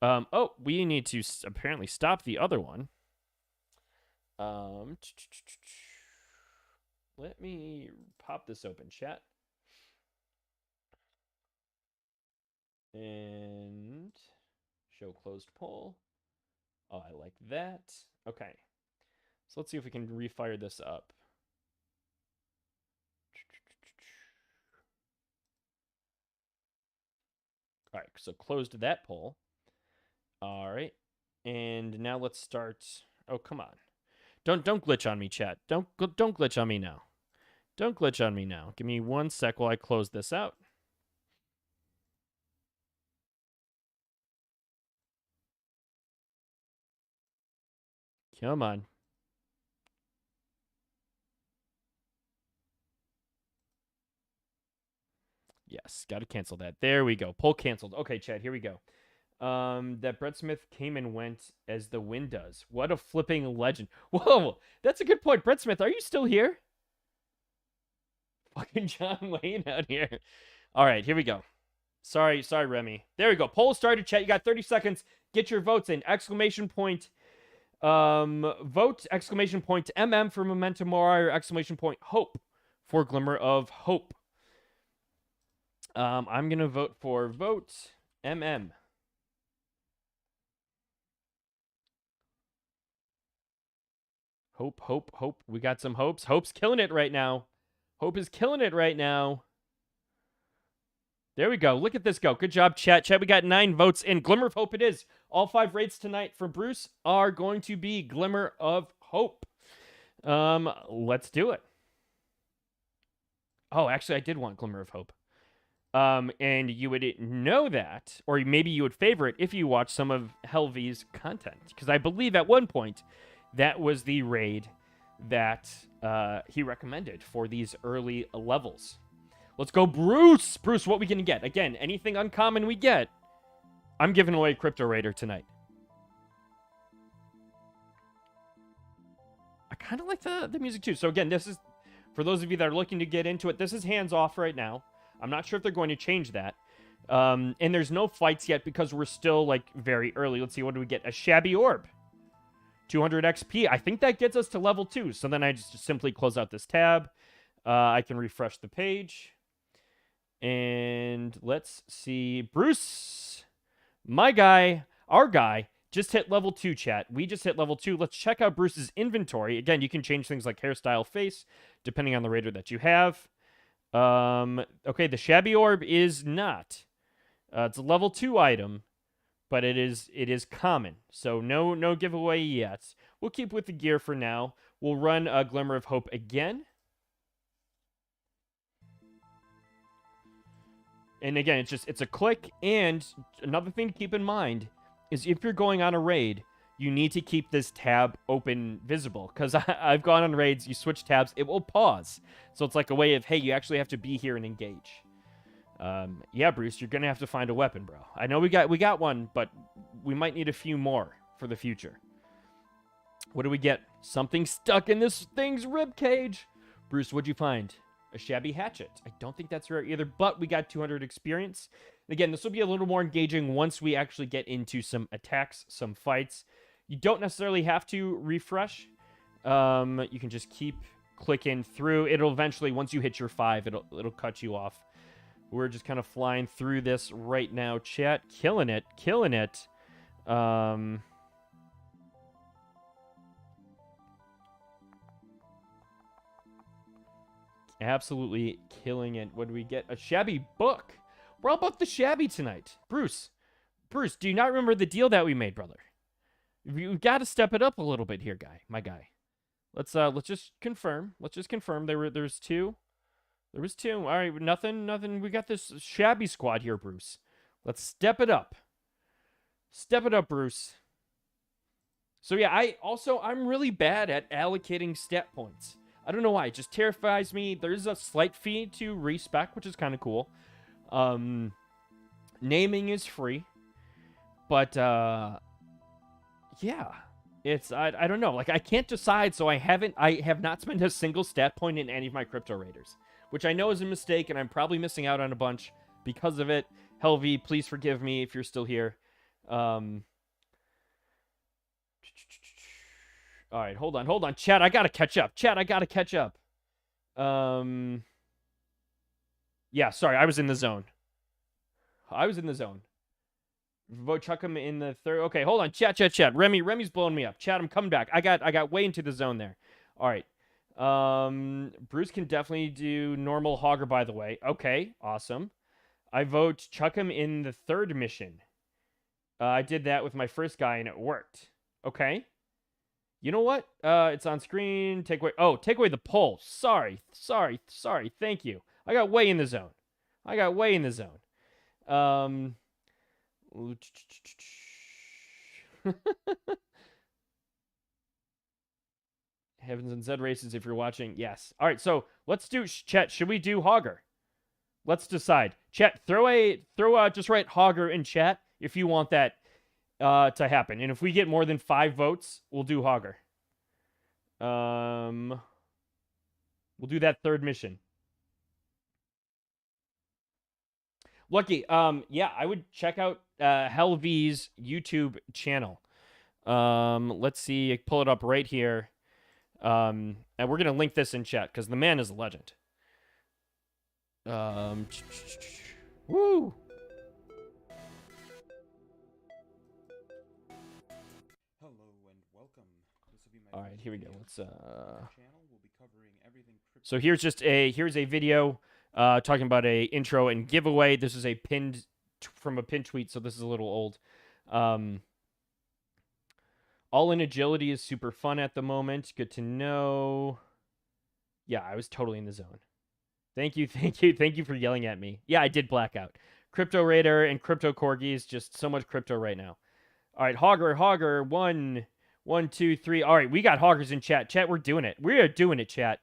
Oh, we need to apparently stop the other one. Let me pop this open, chat. And show closed poll. Oh, I like that. Okay. So let's see if we can refire this up. All right, so closed that poll. All right. And now let's start. Oh, come on. Don't glitch on me, chat. Don't glitch on me now. Don't glitch on me now. Give me 1 sec while I close this out. Come on. Yes, got to cancel that. There we go. Poll canceled. Okay, chat, here we go. That Brett Smith came and went as the wind does. What a flipping legend. Whoa, that's a good point. Brett Smith, are you still here? Fucking John Wayne out here. All right, here we go. Sorry, Remy. There we go. Poll started, chat. You got 30 seconds. Get your votes in. Exclamation point. Vote exclamation point MM for Memento Mori or exclamation point Hope for Glimmer of Hope. I'm gonna vote for vote MM. Hope. We got some hopes. Hope's killing it right now. Hope is killing it right now. There we go. Look at this go. Good job, chat. Chat, we got 9 votes in. Glimmer of Hope it is. All 5 raids tonight for Bruce are going to be Glimmer of Hope. Let's do it. Oh, actually, I did want Glimmer of Hope. And you would know that, or maybe you would favor it if you watched some of Helvy's content. Because I believe at one point, that was the raid that he recommended for these early levels. Let's go, Bruce! Bruce, what we gonna get? Again, anything uncommon we get, I'm giving away Crypto Raider tonight. I kind of like the music too. So again, this is, for those of you that are looking to get into it, this is hands-off right now. I'm not sure if they're going to change that. And there's no fights yet because we're still, like, very early. Let's see, what do we get? A Shabby Orb. 200 XP. I think that gets us to level 2. So then I just simply close out this tab. I can refresh the page. And let's see. Bruce, my guy, our guy, just hit level 2, chat. We just hit level 2. Let's check out Bruce's inventory. Again, you can change things like hairstyle, face, depending on the raider that you have. Okay, the Shabby Orb is not. It's a level 2 item, but it is common. So no giveaway yet. We'll keep with the gear for now. We'll run a Glimmer of Hope again. And again, it's a click. And another thing to keep in mind is if you're going on a raid, you need to keep this tab open visible. Because I've gone on raids, you switch tabs, it will pause. So it's like a way of, hey, you actually have to be here and engage. Yeah, Bruce, you're going to have to find a weapon, bro. I know we got one, but we might need a few more for the future. What do we get? Something stuck in this thing's ribcage. Bruce, what'd you find? A Shabby Hatchet. I don't think that's rare either, but we got 200 experience. Again, this will be a little more engaging once we actually get into some attacks, some fights. You don't necessarily have to refresh. You can just keep clicking through. It'll eventually, once you hit your 5, it'll cut you off. We're just kind of flying through this right now, chat. Killing it. Absolutely killing it. What do we get? A Shabby book. We're all about the Shabby tonight. Bruce, Bruce, do you not remember the deal that we made, brother? You've got to step it up a little bit here, my guy. Let's just confirm. Let's just confirm. There's two. There was two. All right, nothing. We got this shabby squad here, Bruce. Let's step it up. Step it up, Bruce. So yeah, I'm really bad at allocating stat points. I don't know why. It just terrifies me. There's a slight fee to respec, which is kind of cool. Naming is free. But yeah. It's I don't know. Like, I can't decide, so I have not spent a single stat point in any of my crypto raiders, which I know is a mistake, and I'm probably missing out on a bunch because of it. Helvy, please forgive me if you're still here. All right, hold on. Chat, I gotta catch up. Yeah, sorry, I was in the zone. Vote chuck him in the third. Okay, hold on. Chat. Remy's blowing me up. Chat, I'm coming back. I got way into the zone there. All right. Bruce can definitely do normal Hogger, by the way. Okay, awesome. I vote chuck him in the third mission. I did that with my first guy, and it worked. Okay. You know what? It's on screen. Take away the poll. Sorry. Thank you. I got way in the zone. Heavens and Zed races, if you're watching. Yes. All right, so let's do chat. Should we do Hogger? Let's decide. Chat, just write Hogger in chat if you want that to happen. And if we get more than 5 votes, we'll do Hogger. We'll do that third mission. Lucky, yeah, I would check out Helvy's YouTube channel. Let's see, pull it up right here. And we're gonna link this in chat because the man is a legend. Woo! Hello and welcome. This will be my All right, here we go. Let's channel. We'll be covering everything crypto. So here's a video talking about a intro and giveaway. This is from a pinned tweet, so this is a little old. All in agility is super fun at the moment. Good to know. Yeah, I was totally in the zone. Thank you for yelling at me. Yeah, I did blackout. Crypto Raider and Crypto Corgis, just so much crypto right now. All right, Hogger, 1, 2, 3. All right, we got Hoggers in chat. Chat, we're doing it. We are doing it, chat.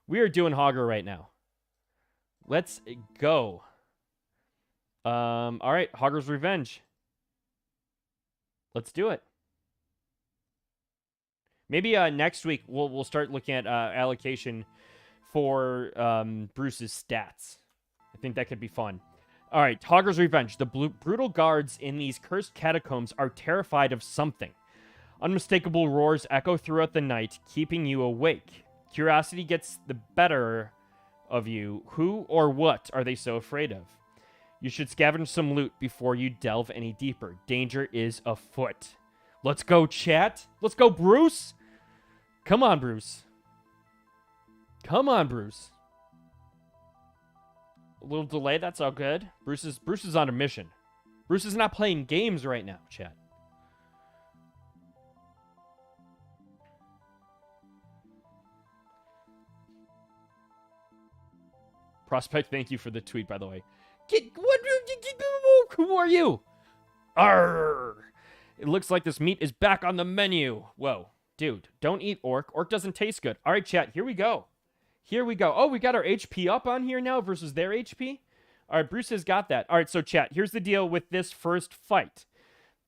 We are doing Hogger right now. Let's go. All right, Hogger's Revenge. Let's do it. Maybe next week we'll start looking at allocation for Bruce's stats. I think that could be fun. All right, Hogger's Revenge. The brutal guards in these cursed catacombs are terrified of something. Unmistakable roars echo throughout the night, keeping you awake. Curiosity gets the better of you. Who or what are they so afraid of? You should scavenge some loot before you delve any deeper. Danger is afoot. Let's go, chat. Let's go, Bruce. Come on, Bruce. A little delay, that's all good. Bruce is on a mission. Bruce is not playing games right now, chat. Prospect, thank you for the tweet, by the way. Who are you? Arrgh. It looks like this meat is back on the menu. Whoa. Dude, don't eat orc. Orc doesn't taste good. All right, chat, here we go. Oh, we got our HP up on here now versus their HP. All right, Bruce has got that. All right, so chat, here's the deal with this first fight.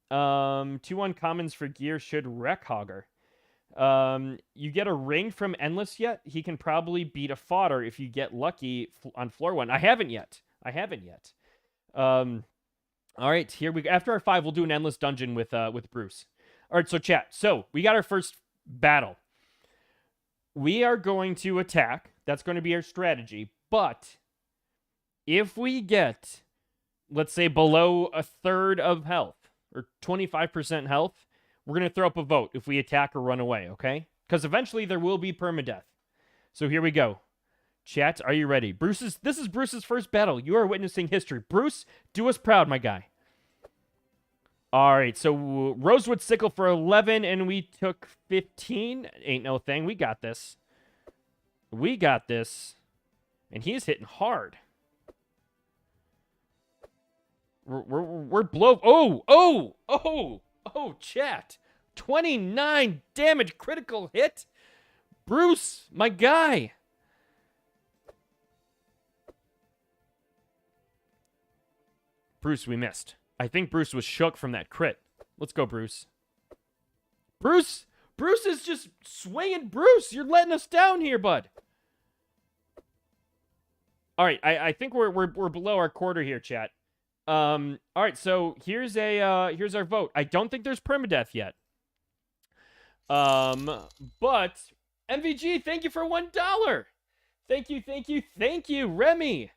2 uncommons for gear should wreck Hogger. You get a ring from Endless yet? He can probably beat a fodder if you get lucky on floor 1. I haven't yet. All right, here we go. After our 5, we'll do an Endless dungeon with Bruce. All right, so chat. So we got our first battle. We are going to attack. That's going to be our strategy. But if we get, let's say, below a third of health or 25% health, we're going to throw up a vote if we attack or run away, okay? Because eventually there will be permadeath. So here we go. Chat, are you ready? This is Bruce's first battle. You are witnessing history. Bruce, do us proud, my guy. All right, so Rosewood Sickle for 11, and we took 15. Ain't no thing. We got this. We got this. And he is hitting hard. We're blow. Oh, chat. 29 damage critical hit. Bruce, my guy. Bruce, we missed. I think Bruce was shook from that crit. Let's go, Bruce. Bruce is just swinging. Bruce, you're letting us down here, bud. All right, I think we're below our quarter here, chat. All right, so here's our vote. I don't think there's permadeath yet. But MVG, thank you for $1. Thank you, Remy.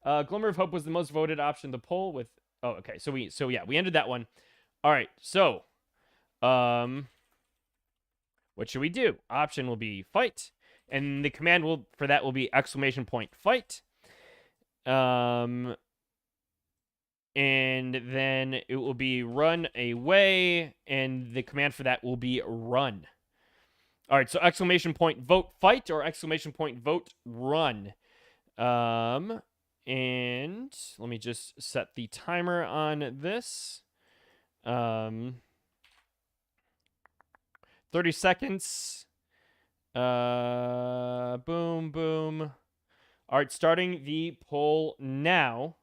Glimmer of Hope was the most voted option in the poll with. Oh, okay. So we ended that one. All right. So, what should we do? Option will be fight, and the command for that will be !fight. And then it will be run away, and the command for that will be run. All right. So !vote fight or !vote run. And let me just set the timer on this. 30 seconds. Boom, boom. All right, starting the poll now.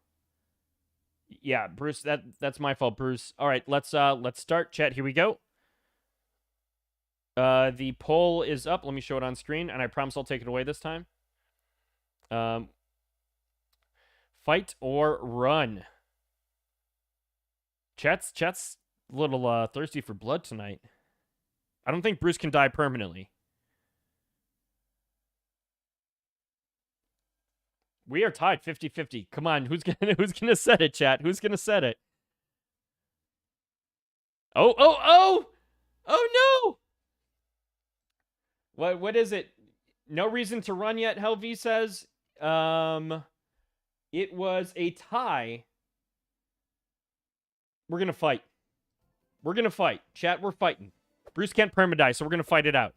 Yeah, Bruce, that's my fault, Bruce. All right, let's start. Chat, here we go. The poll is up. Let me show it on screen, and I promise I'll take it away this time. Fight or run? Chat's a little thirsty for blood tonight. I don't think Bruce can die permanently. We are tied 50-50. Come on, who's gonna set it, chat? Who's gonna set it? Oh no! What is it? No reason to run yet, Helv says. It was a tie. We're gonna fight. Chat, we're fighting. Bruce can't permadie, so we're gonna fight it out.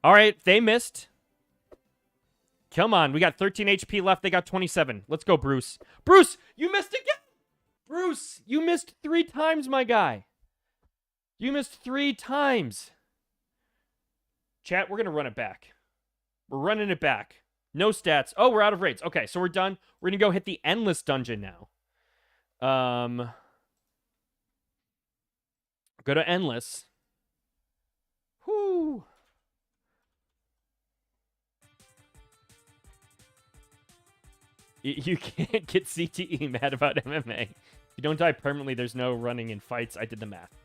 All right, they missed. Come on, we got 13 HP left. They got 27. Let's go, Bruce. Bruce, you missed again. Bruce, you missed 3 times, my guy. You missed 3 times. Chat, we're gonna run it back. We're running it back. No stats. Oh, we're out of raids. Okay, so we're done. We're gonna go hit the endless dungeon now. Go to endless. Whoo. You can't get CTE mad about MMA. If you don't die permanently, there's no running in fights. I did the math.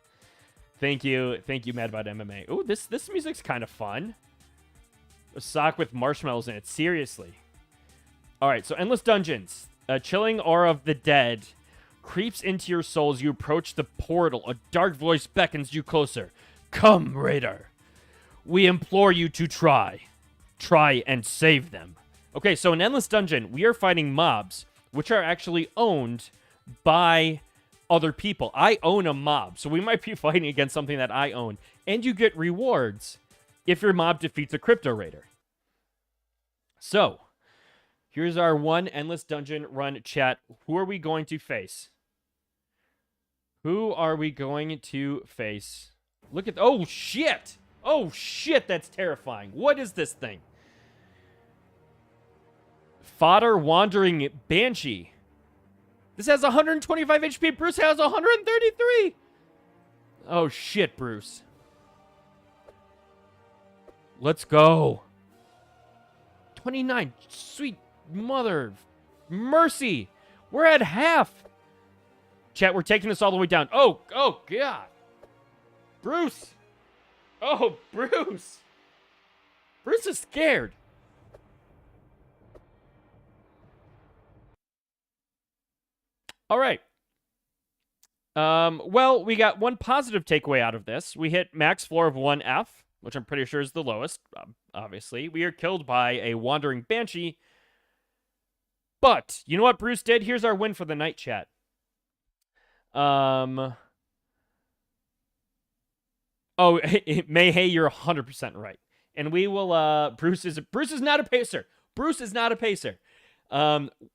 Thank you, mad about MMA. Ooh, this music's kind of fun. A sock with marshmallows in it. Seriously. All right, so endless dungeons. A chilling aura of the dead creeps into your soul as you approach the portal. A dark voice beckons you closer. Come, Raider. We implore you to try. Try and save them. Okay, so in Endless Dungeon, we are fighting mobs, which are actually owned by other people. I own a mob, so we might be fighting against something that I own. And you get rewards if your mob defeats a Crypto Raider. So, here's our one Endless Dungeon run, chat. Who are we going to face? Who are we going to face? Look at... Oh, shit! Oh, shit, that's terrifying. What is this thing? Fodder Wandering Banshee. This has 125 HP. Bruce has 133. Oh, shit, Bruce. Let's go. 29. Sweet mother. Mercy. We're at half. Chat, we're taking this all the way down. Oh, God. Bruce. Oh, Bruce. Bruce is scared. All right. Well, we got one positive takeaway out of this. We hit max floor of 1F, which I'm pretty sure is the lowest, obviously. We are killed by a Wandering Banshee. But, you know what Bruce did? Here's our win for the night, chat. Oh, Mayhay, you're 100% right. And we will Bruce is not a pacer. Bruce is not a pacer.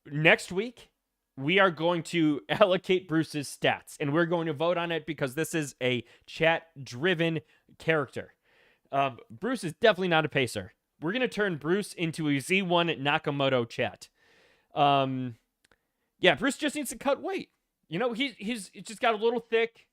Next week we are going to allocate Bruce's stats and we're going to vote on it because this is a chat driven character. Bruce is definitely not a pacer. We're going to turn Bruce into a Z1 Nakamoto chat. Yeah, Bruce just needs to cut weight. You know, he's just got a little thick.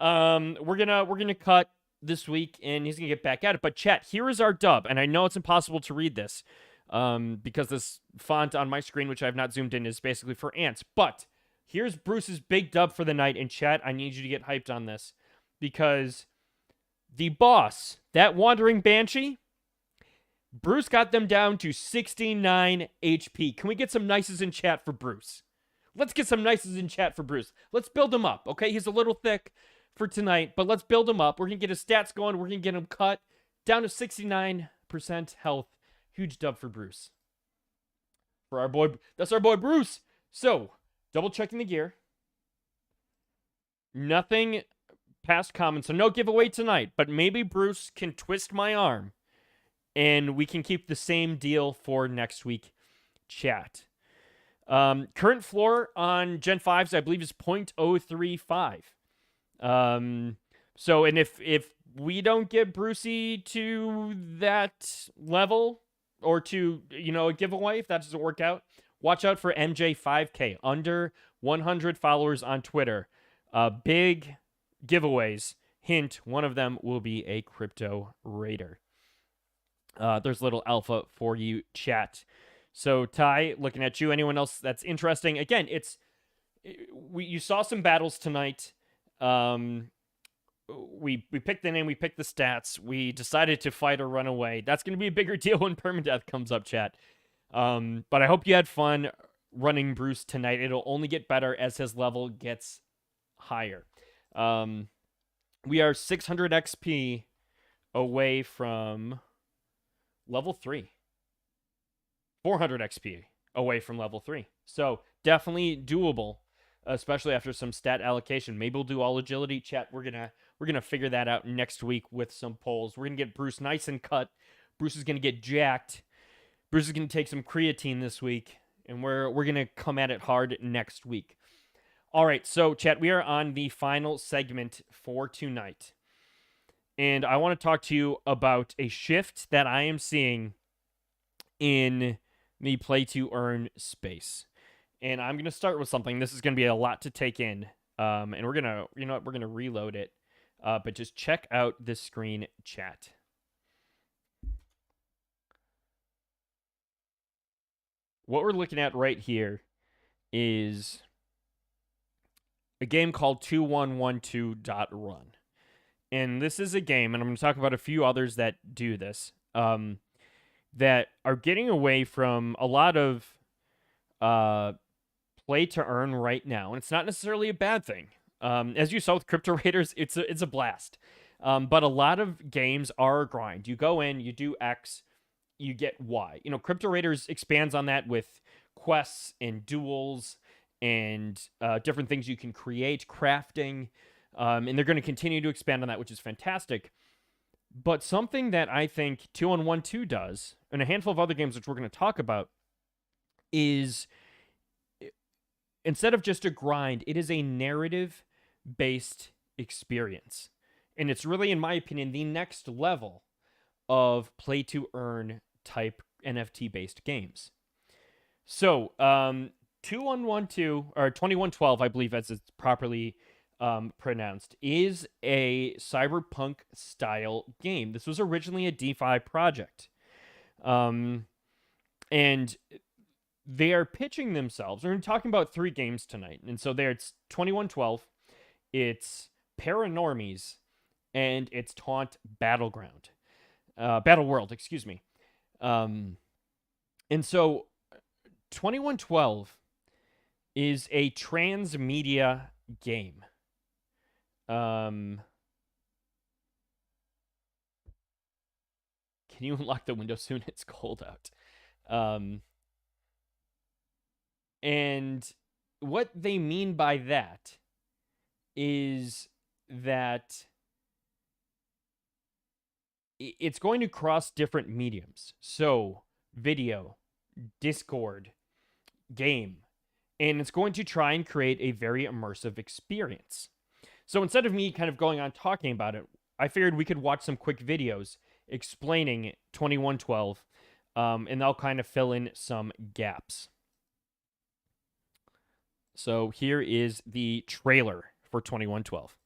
We're gonna cut this week, and he's gonna get back at it. But chat, here is our dub, and I know it's impossible to read this, because this font on my screen, which I have not zoomed in, is basically for ants. But here's Bruce's big dub for the night. And chat, I need you to get hyped on this because the boss, that wandering banshee, Bruce got them down to 69 HP. Can we get some nices in chat for Bruce? Let's get some nices in chat for Bruce. Let's build him up, okay? He's a little thick for tonight, but let's build him up. We're going to get his stats going. We're going to get him cut down to 69% health. Huge dub for Bruce. For our boy, that's our boy Bruce. So, double checking the gear. Nothing past common, so no giveaway tonight, but maybe Bruce can twist my arm and we can keep the same deal for next week, chat. Current floor on Gen 5s, I believe, is 0.035. So, and if we don't get Brucey to that level or to, you know, a giveaway, if that doesn't work out, watch out for MJ5K, under 100 followers on Twitter. Big giveaways. Hint, one of them will be a Crypto Raider. There's a little alpha for you, chat. So, Ty, looking at you. Anyone else that's interesting? Again, you saw some battles tonight. We picked the name, we picked the stats. We decided to fight or run away. That's going to be a bigger deal when permadeath comes up, chat. But I hope you had fun running Bruce tonight. It'll only get better as his level gets higher. We are 600 XP away from level 3. 400 XP away from level 3. So definitely doable, especially after some stat allocation. Maybe we'll do all agility, chat. We're gonna figure that out next week with some polls. We're gonna get Bruce nice and cut. Bruce is gonna get jacked. Bruce is gonna take some creatine this week, and we're gonna come at it hard next week. All right, so chat, we are on the final segment for tonight, and I want to talk to you about a shift that I am seeing in the play to earn space. And I'm going to start with something. This is going to be a lot to take in. And we're going to, you know what, we're going to reload it. But just check out this screen, chat. What we're looking at right here is a game called 2112.run. And this is a game, and I'm going to talk about a few others that do this, that are getting away from a lot of play to earn right now, and it's not necessarily a bad thing. As you saw with Crypto Raiders, it's a blast. But a lot of games are a grind. You go in, you do X, you get Y. You know, Crypto Raiders expands on that with quests and duels and different things you can create, crafting, and they're going to continue to expand on that, which is fantastic. But something that I think 2112 does, and a handful of other games which we're going to talk about, is instead of just a grind, it is a narrative-based experience. And it's really, in my opinion, the next level of play-to-earn type NFT-based games. So, 2112, or 2112, I believe as it's properly pronounced, is a cyberpunk style game. This was originally a DeFi project. And they are pitching themselves. We're talking about 3 games tonight. And so there it's 2112, it's Paranormies, and it's Taunt Battleground. Battle World, excuse me. And so 2112 is a transmedia game. Can you unlock the window soon? It's cold out. And what they mean by that is that it's going to cross different mediums. So, video, Discord, game, and it's going to try and create a very immersive experience. So instead of me kind of going on talking about it, I figured we could watch some quick videos explaining 2112, and I'll kind of fill in some gaps. So here is the trailer for 2112.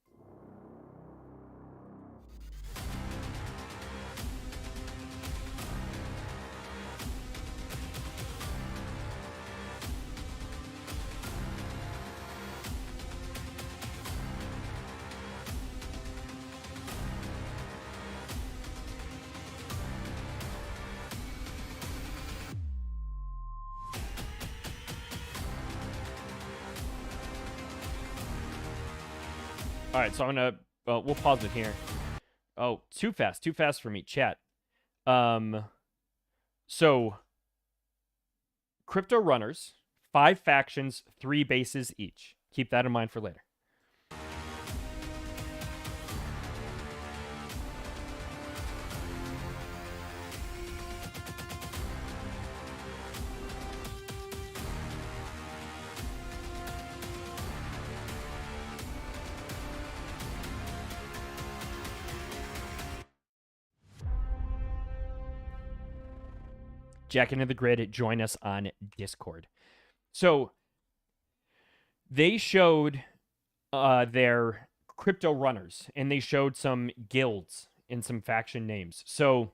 All right, so I'm gonna we'll pause it here. Oh, too fast for me, chat. So crypto runners, 5 factions, 3 bases each. Keep that in mind for later. Jack into the grid, join us on Discord. So they showed their crypto runners, and they showed some guilds and some faction names. So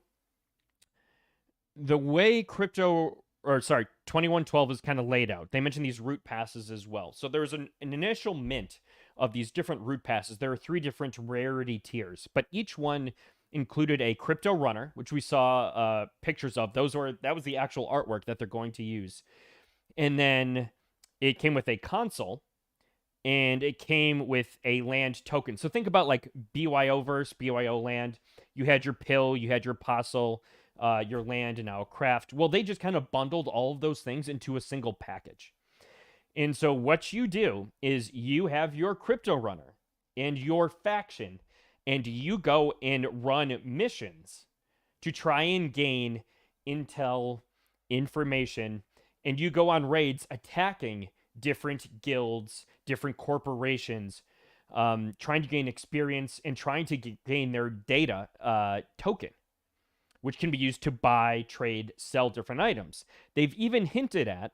the way 2112 is kind of laid out, they mentioned these root passes as well. So there's an initial mint of these different root passes. There are 3 different rarity tiers, but each one included a crypto runner, which we saw pictures of. That was the actual artwork that they're going to use. And then it came with a console, and it came with a land token. So think about like BYOverse, BYO land. You had your pill, you had your apostle, your land, and now a craft. Well, they just kind of bundled all of those things into a single package. And so what you do is you have your crypto runner and your faction, and you go and run missions to try and gain intel, information, and you go on raids attacking different guilds, different corporations, trying to gain experience and trying to gain their data token, which can be used to buy, trade, sell different items. They've even hinted at,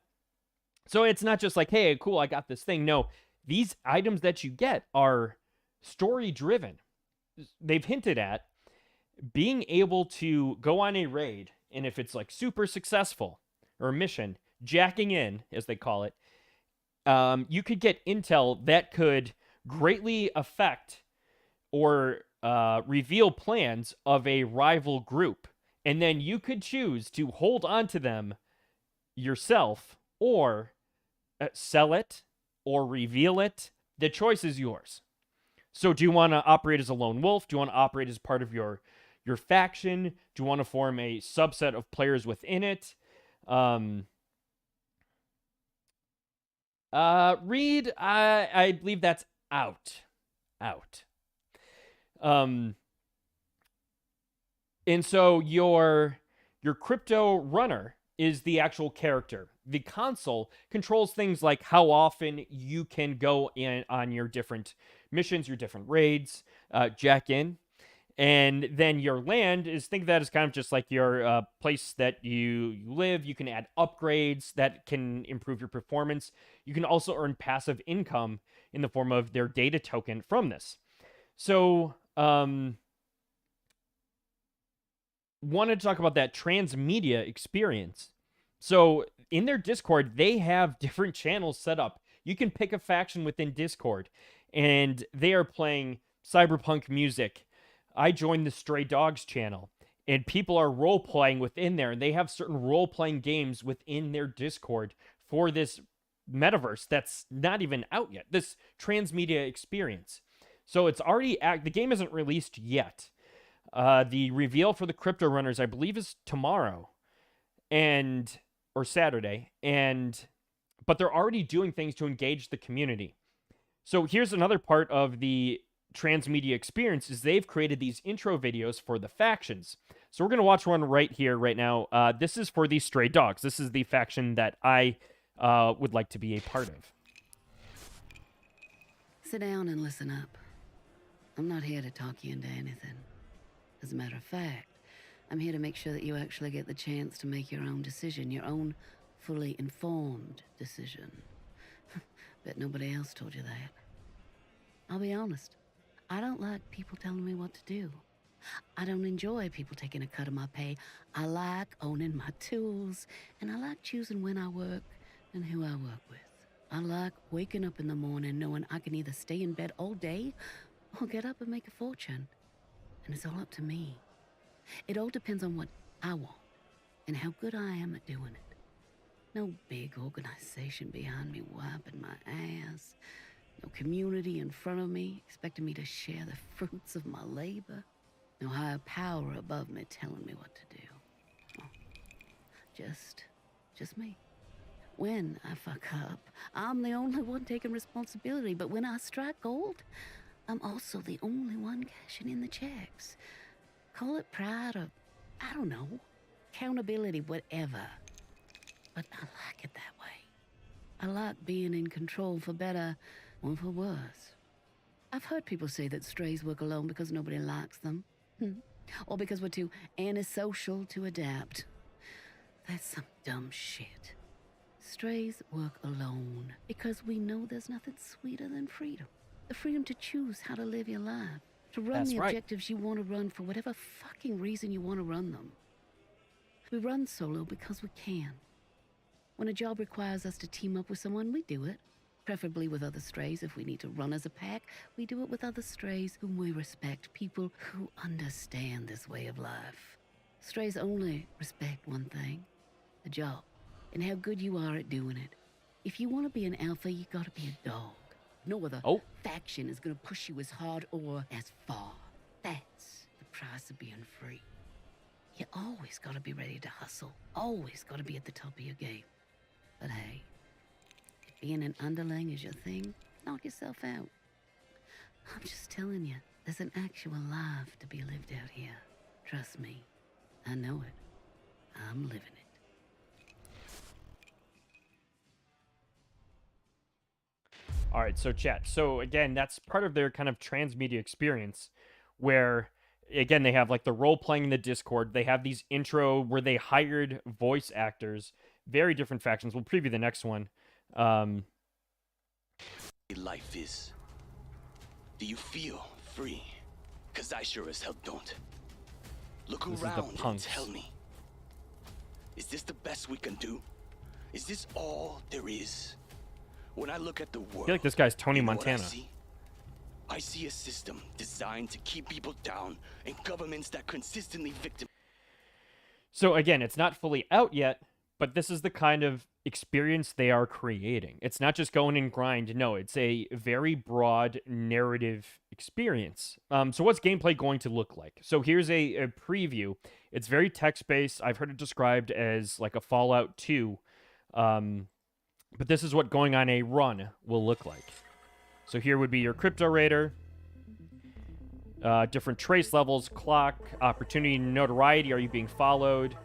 so it's not just like, hey, cool, I got this thing. No, these items that you get are story-driven. They've hinted at being able to go on a raid, and if it's like super successful or a mission, jacking in, as they call it, you could get intel that could greatly affect or reveal plans of a rival group. And then you could choose to hold on to them yourself or sell it or reveal it. The choice is yours. So do you want to operate as a lone wolf? Do you want to operate as part of your faction? Do you want to form a subset of players within it? Read, I believe that's out. And so your crypto runner is the actual character. The console controls things like how often you can go in on your different missions, your different raids, jack in. And then your land is, think of that as kind of just like your place that you live. You can add upgrades that can improve your performance. You can also earn passive income in the form of their data token from this. So, wanted to talk about that transmedia experience. So in their Discord, they have different channels set up. You can pick a faction within Discord, and they are playing cyberpunk music. I joined the Stray Dogs channel, and people are role-playing within there, and they have certain role-playing games within their Discord for this metaverse that's not even out yet, this transmedia experience. So it's already, the game isn't released yet. The reveal for the crypto runners, I believe, is tomorrow or Saturday, but they're already doing things to engage the community. So here's another part of the transmedia experience is they've created these intro videos for the factions. So we're going to watch one right here, right now. This is for the Stray Dogs. This is the faction that I would like to be a part of. Sit down and listen up. I'm not here to talk you into anything. As a matter of fact, I'm here to make sure that you actually get the chance to make your own decision, your own fully informed decision. Bet nobody else told you that. I'll be honest, I don't like people telling me what to do. I don't enjoy people taking a cut of my pay. I like owning my tools, and I like choosing when I work and who I work with. I like waking up in the morning knowing I can either stay in bed all day or get up and make a fortune. And it's all up to me. It all depends on what I want and how good I am at doing it. No big organization behind me wiping my ass. No community in front of me expecting me to share the fruits of my labor. No higher power above me telling me what to do. Oh, just me. When I fuck up, I'm the only one taking responsibility. But when I strike gold, I'm also the only one cashing in the checks. Call it pride or, I don't know, accountability, whatever. But I like it that way. I like being in control, for better or for worse. I've heard people say that strays work alone because nobody likes them. Or because we're too antisocial to adapt. That's some dumb shit. Strays work alone because we know there's nothing sweeter than freedom. The freedom to choose how to live your life. To run That's the right. objectives you want to run for whatever fucking reason you want to run them. We run solo because we can. When a job requires us to team up with someone, we do it. Preferably with other strays. If we need to run as a pack, we do it with other strays whom we respect. People who understand this way of life. Strays only respect one thing. The job. And how good you are at doing it. If you want to be an alpha, you gotta be a dog. No other faction is gonna push you as hard or as far. That's the price of being free. You always gotta be ready to hustle. Always gotta be at the top of your game. But hey, if being an underling is your thing, knock yourself out. I'm just telling you, there's an actual life to be lived out here. Trust me, I know it. I'm living it. All right, so chat. So again, that's part of their kind of transmedia experience where, again, they have like the role playing in the Discord. They have these intro where they hired voice actors, very different factions. We'll preview the next one. Life is. Do you feel free? Cause I sure as hell don't. Look This is the around and punks. tell me. Is this the best we can do? Is this all there is? When I look at the world, I feel like this guy's Tony you know what Montana. I see a system designed to keep people down and governments that consistently victim. So again, it's not fully out yet, but this is the kind of experience they are creating. It's not just going and grind. No, it's a very broad narrative experience. So what's gameplay going to look like? So here's a preview. It's very text-based. I've heard it described as like a Fallout 2. But this is what going on a run will look like. So here would be your Crypto Raider. Different trace levels, clock, opportunity, notoriety. Are you being followed?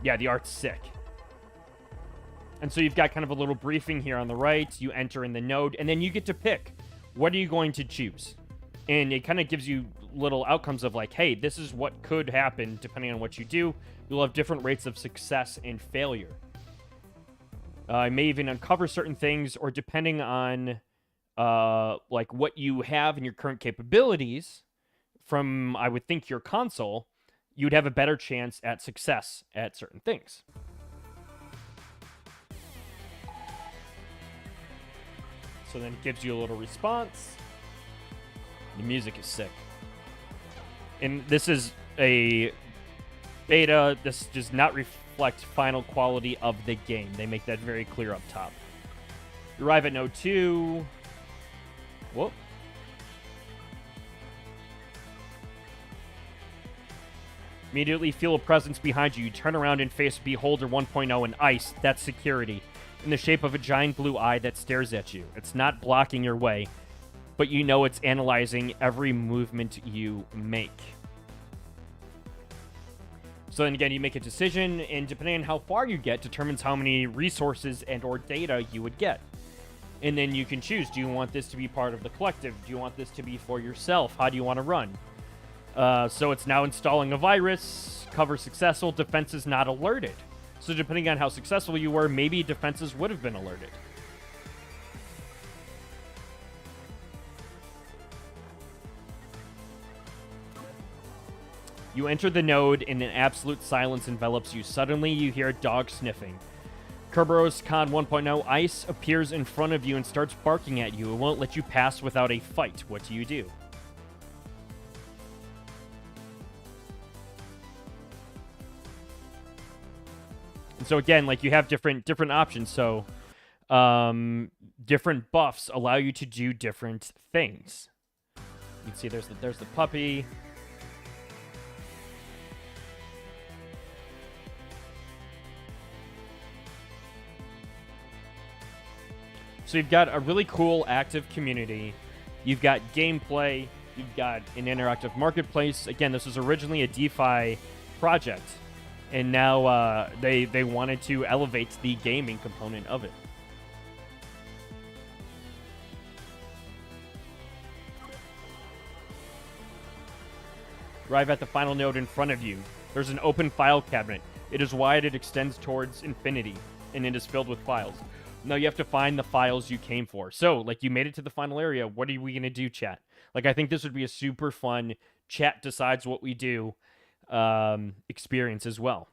Yeah, the art's sick. And so you've got kind of a little briefing here on the right. You enter in the node, and then you get to pick. What are you going to choose? And it kind of gives you little outcomes of like, hey, this is what could happen depending on what you do. You'll have different rates of success and failure. I may even uncover certain things, or depending on like what you have in your current capabilities from, I would think, your console, you'd have a better chance at success at certain things. So then it gives you a little response. The music is sick. And this is a beta. This does not reflect final quality of the game. They make that very clear up top. You arrive at node 2. Whoop. Immediately feel a presence behind you. You turn around and face Beholder 1.0 and ice. That's security. in the shape of a giant blue eye that stares at you. It's not blocking your way, but you know it's analyzing every movement you make. So then again, you make a decision, and depending on how far you get, determines how many resources and or data you would get. And then you can choose, do you want this to be part of the collective? Do you want this to be for yourself? How do you want to run? So it's now installing a virus, cover successful, defenses not alerted. So depending on how successful you were, maybe defenses would have been alerted. You enter the node and an absolute silence envelops you. Suddenly you hear a dog sniffing. Kerberos Con 1.0 Ice appears in front of you and starts barking at you. It won't let you pass without a fight. What do you do? And so again, like, you have different options. So different buffs allow you to do different things. You can see there's the puppy. So you've got a really cool active community. You've got gameplay. You've got an interactive marketplace. Again, this was originally a DeFi project, and now they wanted to elevate the gaming component of it. Arrive at the final node in front of you. There's an open file cabinet. It is wide, it extends towards infinity, and it is filled with files. Now you have to find the files you came for. So, like, you made it to the final area. What are we going to do, chat? Like, I think this would be a super fun chat decides what we do experience as well.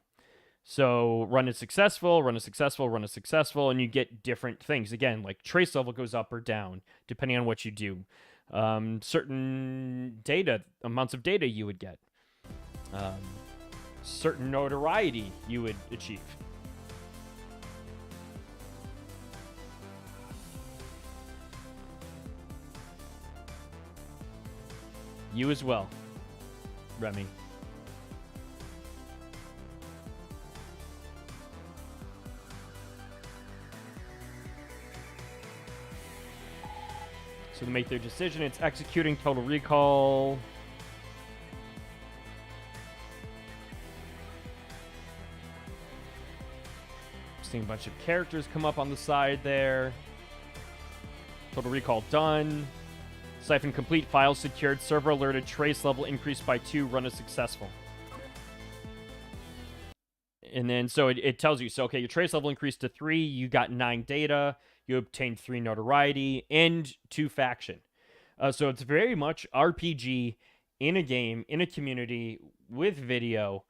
So, run is successful, run is successful, run is successful, and you get different things. Again, like, trace level goes up or down, depending on what you do. Certain data, amounts of data you would get. Certain notoriety you would achieve. You as well, Remy. So to make their decision, it's executing Total Recall. Seeing a bunch of characters come up on the side there. Total Recall done. Siphon complete, files secured, server alerted, trace level increased by 2, run is successful. And then, so it tells you, so, okay, your trace level increased to 3, you got 9 data, you obtained 3 notoriety, and 2 faction. So it's very much RPG in a game, in a community, with video.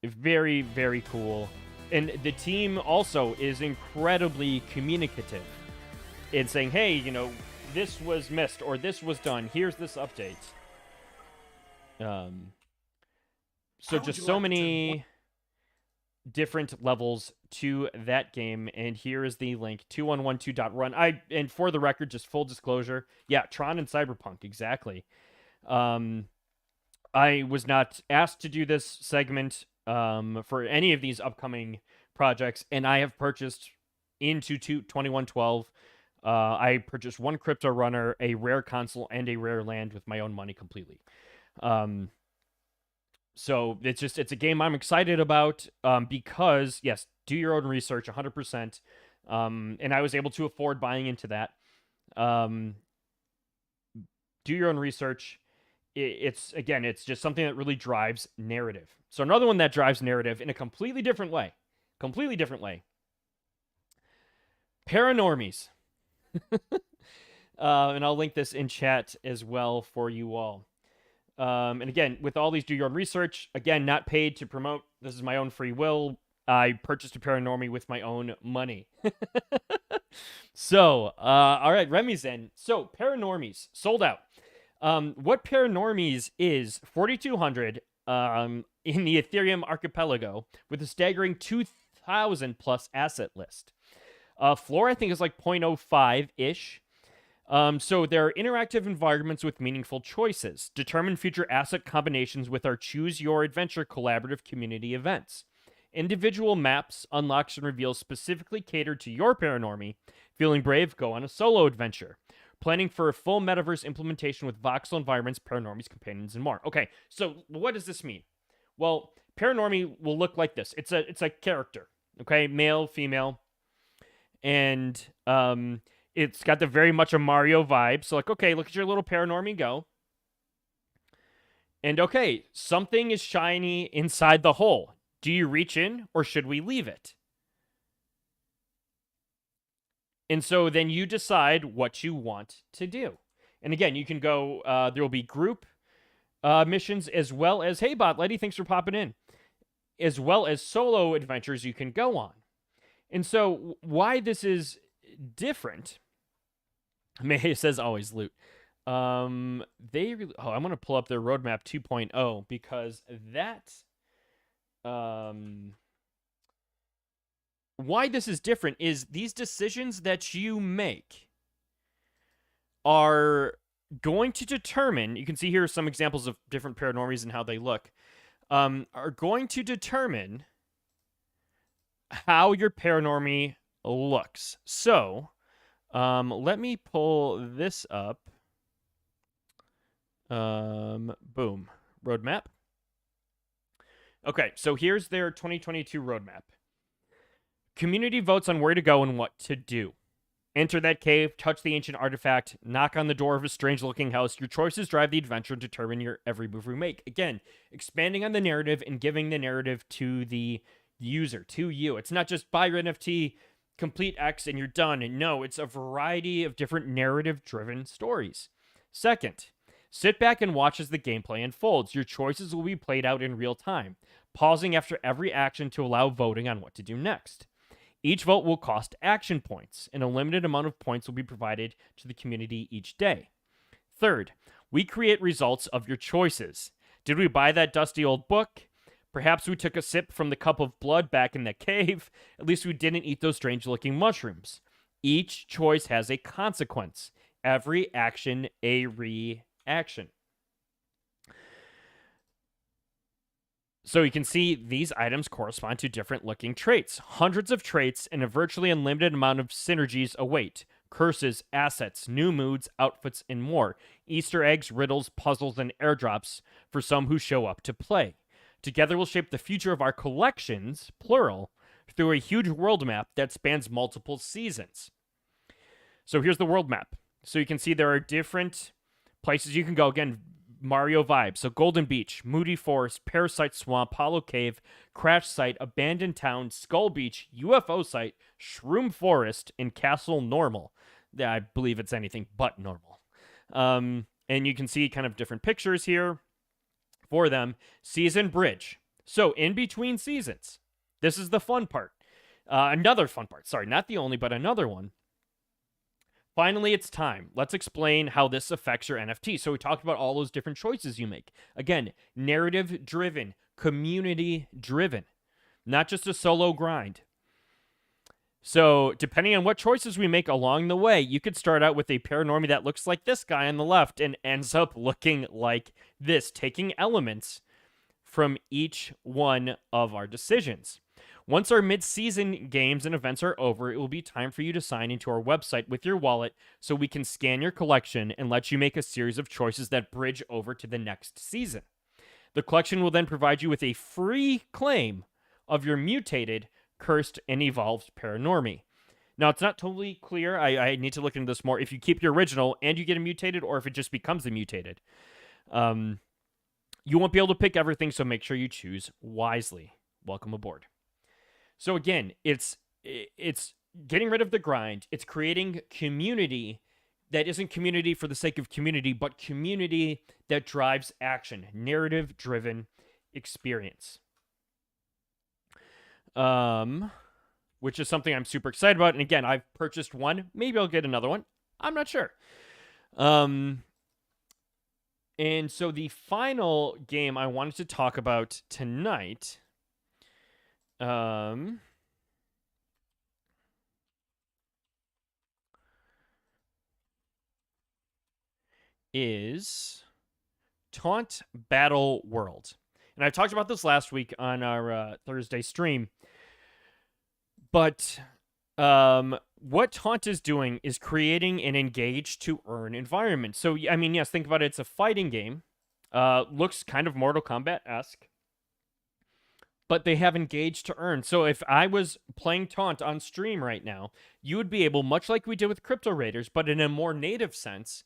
Very, very cool. And the team also is incredibly communicative in saying, hey, you know, this was missed, or this was done. Here's this update. So just so many different levels to that game, and here is the link, 2112.run. And for the record, just full disclosure, yeah, Tron and Cyberpunk, exactly. I was not asked to do this segment for any of these upcoming projects, and I have purchased into 2112. I purchased 1 crypto runner, a rare console, and a rare land with my own money completely. So it's a game I'm excited about because, yes, do your own research 100%. And I was able to afford buying into that. Do your own research. It's just something that really drives narrative. So another one that drives narrative in a completely different way. Paranormies. And I'll link this in chat as well for you all. And again, with all these do your own research, again, not paid to promote. This is my own free will. I purchased a Paranormie with my own money. So, all right, Remy's in. So, Paranormies, sold out. What Paranormies is 4,200 in the Ethereum archipelago with a staggering 2,000 plus asset list. Floor, I think, is like 0.05-ish. So there are interactive environments with meaningful choices. Determine future asset combinations with our Choose Your Adventure collaborative community events. Individual maps, unlocks, and reveals specifically catered to your Paranormy. Feeling brave? Go on a solo adventure. Planning for a full metaverse implementation with voxel environments, Paranormies, companions, and more. Okay, so what does this mean? Well, Paranormy will look like this. It's a character, okay, male, female, and it's got the very much a Mario vibe. So like, okay, look at your little Paranormy go. And okay, something is shiny inside the hole. Do you reach in or should we leave it? And so then you decide what you want to do. And again, you can go, there will be group missions as well as, hey, Bot Lady, thanks for popping in, as well as solo adventures you can go on. And so why this is different, May says always loot. I'm going to pull up their roadmap 2.0 because that, why this is different is these decisions that you make are going to determine, you can see here some examples of different Paranormies and how they look, are going to determine how your Paranormy looks. So, let me pull this up. Boom. Roadmap. Okay, so here's their 2022 roadmap. Community votes on where to go and what to do. Enter that cave, touch the ancient artifact, knock on the door of a strange-looking house. Your choices drive the adventure and determine your every move we make. Again, expanding on the narrative and giving the narrative to the user, to you. It's not just buy your NFT, complete X, and you're done. And no, it's a variety of different narrative-driven stories. Second, sit back and watch as the gameplay unfolds. Your choices will be played out in real time, pausing after every action to allow voting on what to do next. Each vote will cost action points, and a limited amount of points will be provided to the community each day. Third, we create results of your choices. Did we buy that dusty old book? Perhaps we took a sip from the cup of blood back in the cave. At least we didn't eat those strange-looking mushrooms. Each choice has a consequence. Every action, a reaction. So you can see these items correspond to different looking traits. Hundreds of traits and a virtually unlimited amount of synergies await. Curses, assets, new moods, outfits, and more. Easter eggs, riddles, puzzles, and airdrops for some who show up to play. Together we'll shape the future of our collections, plural, through a huge world map that spans multiple seasons. So here's the world map. So you can see there are different places you can go. Again, Mario vibe. So Golden Beach, Moody Forest, Parasite Swamp, Hollow Cave, Crash Site, Abandoned Town, Skull Beach, UFO Site, Shroom Forest, and Castle Normal. I believe it's anything but normal. And you can see kind of different pictures here for them. Season Bridge. So in between seasons, this is the fun part. Another fun part. Sorry, not the only, but another one. Finally, it's time. Let's explain how this affects your NFT. So we talked about all those different choices you make. Again, narrative-driven, community-driven, not just a solo grind. So depending on what choices we make along the way, you could start out with a Paranormy that looks like this guy on the left and ends up looking like this, taking elements from each one of our decisions. Once our mid-season games and events are over, it will be time for you to sign into our website with your wallet so we can scan your collection and let you make a series of choices that bridge over to the next season. The collection will then provide you with a free claim of your mutated, cursed, and evolved Paranormy. Now, it's not totally clear. I need to look into this more. If you keep your original and you get a mutated, or if it just becomes a mutated. You won't be able to pick everything, so make sure you choose wisely. Welcome aboard. So again, it's getting rid of the grind. It's creating community that isn't community for the sake of community, but community that drives action, narrative-driven experience. Which is something I'm super excited about. And again, I've purchased one. Maybe I'll get another one. I'm not sure. And so the final game I wanted to talk about tonight is Taunt Battle World. And I talked about this last week on our Thursday stream. But what Taunt is doing is creating an engage to earn environment. So, I mean, yes, think about it. It's a fighting game. Looks kind of Mortal Kombat-esque. But they have engage to earn. So if I was playing Taunt on stream right now, you would be able, much like we did with Crypto Raiders, but in a more native sense,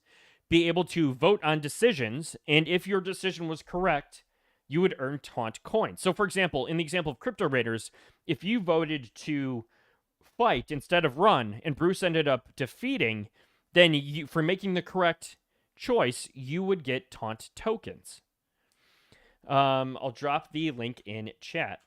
be able to vote on decisions. And if your decision was correct, you would earn Taunt coins. So, for example, in the example of Crypto Raiders, if you voted to fight instead of run, and Bruce ended up defeating, then you, for making the correct choice, you would get Taunt tokens. I'll drop the link in chat.